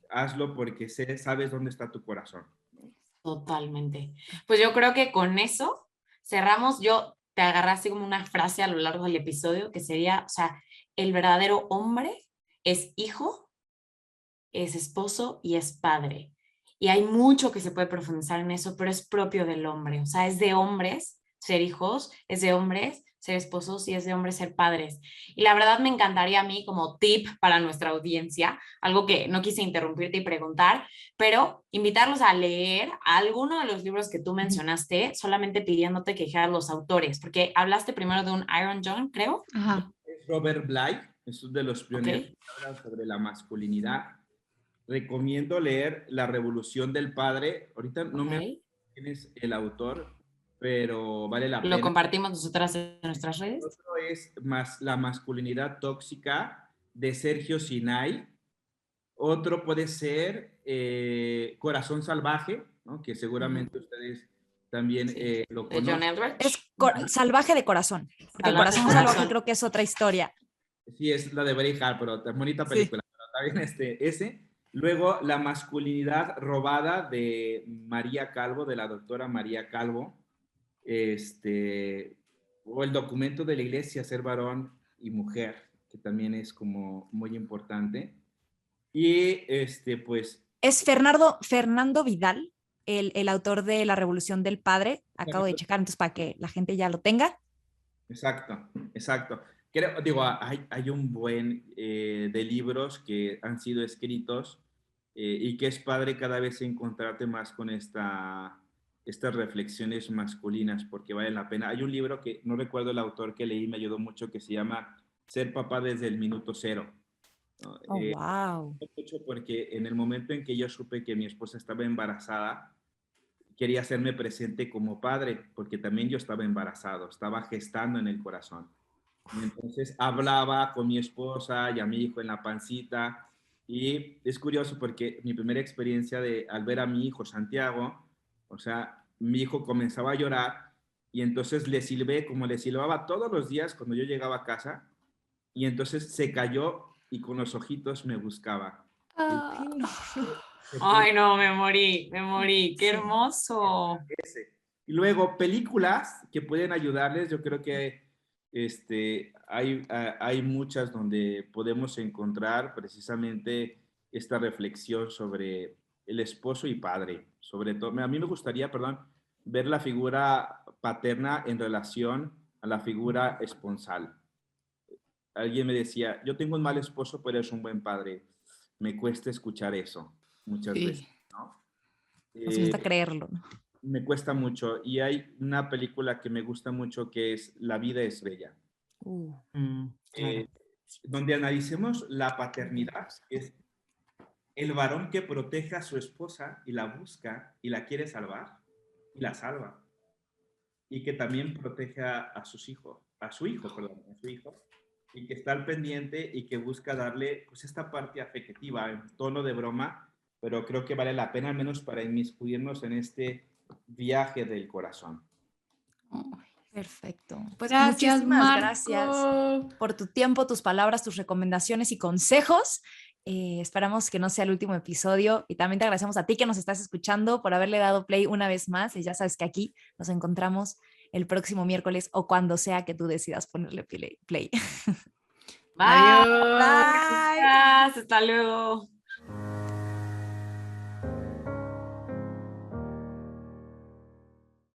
hazlo porque sabes dónde está tu corazón, ¿no? Totalmente. Pues yo creo que con eso cerramos. Yo te agarré así como una frase a lo largo del episodio que sería, o sea, el verdadero hombre es hijo, es esposo y es padre. Y hay mucho que se puede profundizar en eso, pero es propio del hombre. O sea, es de hombres ser hijos, es de hombres ser esposos y es de hombres ser padres. Y la verdad me encantaría a mí como tip para nuestra audiencia, algo que no quise interrumpirte y preguntar, pero invitarlos a leer alguno de los libros que tú mencionaste, solamente pidiéndote que dijeras los autores, porque hablaste primero de un Iron John, creo. Ajá. Es Robert Bly, es uno de los pioneros Ok. que hablan sobre la masculinidad. Recomiendo leer La Revolución del Padre. Ahorita no me acuerdo Ok. quién es el autor, pero vale la Lo pena. compartimos nosotras en nuestras redes. Otro es La masculinidad tóxica, de Sergio Sinai. Otro puede ser Corazón Salvaje, ¿no? Que seguramente ustedes también lo De John conocen. Eldredge. Es salvaje de corazón. Porque el Salvaje corazón de salvaje corazón. creo que es otra historia. Sí, es la de Braveheart, pero es bonita Sí. película. Pero también ese. Luego, La masculinidad robada de María Calvo, de la doctora María Calvo. O El documento de la iglesia, Ser varón y mujer, que también es como muy importante. Y pues... Es Fernando Vidal, el autor de La Revolución del Padre. Acabo de checar, entonces para que la gente ya lo tenga. Exacto, exacto. Digo, hay un buen de libros que han sido escritos y que es padre cada vez encontrarte más con estas reflexiones masculinas porque vale la pena. Hay un libro que no recuerdo el autor que leí, me ayudó mucho, que se llama Ser papá desde el minuto cero, ¿no? Oh, wow. Mucho porque en el momento en que yo supe que mi esposa estaba embarazada, quería hacerme presente como padre, porque también yo estaba embarazado, estaba gestando en el corazón. Y entonces hablaba con mi esposa y a mi hijo en la pancita. Y es curioso porque mi primera experiencia al ver a mi hijo Santiago, o sea, mi hijo comenzaba a llorar y entonces le silbé como le silbaba todos los días cuando yo llegaba a casa y entonces se cayó y con los ojitos me buscaba. Ay, no, me morí. Qué hermoso. Y luego, películas que pueden ayudarles, yo creo que hay muchas donde podemos encontrar precisamente esta reflexión sobre el esposo y padre. Sobre todo, a mí me gustaría, perdón, ver la figura paterna en relación a la figura esponsal. Alguien me decía, yo tengo un mal esposo, pero es un buen padre. Me cuesta escuchar eso muchas veces, ¿no? Nos gusta creerlo, ¿no? Me cuesta mucho. Y hay una película que me gusta mucho que es La vida es bella. Claro. Donde analicemos la paternidad. Es el varón que protege a su esposa y la busca y la quiere salvar y la salva. Y que también protege a sus hijos, a su hijo, y que está al pendiente y que busca darle pues esta parte afectiva en tono de broma, pero creo que vale la pena al menos para inmiscuirnos en este viaje del corazón. Perfecto. Pues Gracias, muchísimas Marco. Gracias por tu tiempo, tus palabras, tus recomendaciones y consejos. Esperamos que no sea el último episodio y también te agradecemos a ti que nos estás escuchando por haberle dado play una vez más y ya sabes que aquí nos encontramos el próximo miércoles o cuando sea que tú decidas ponerle play. Bye. Adiós. Gracias. Hasta luego.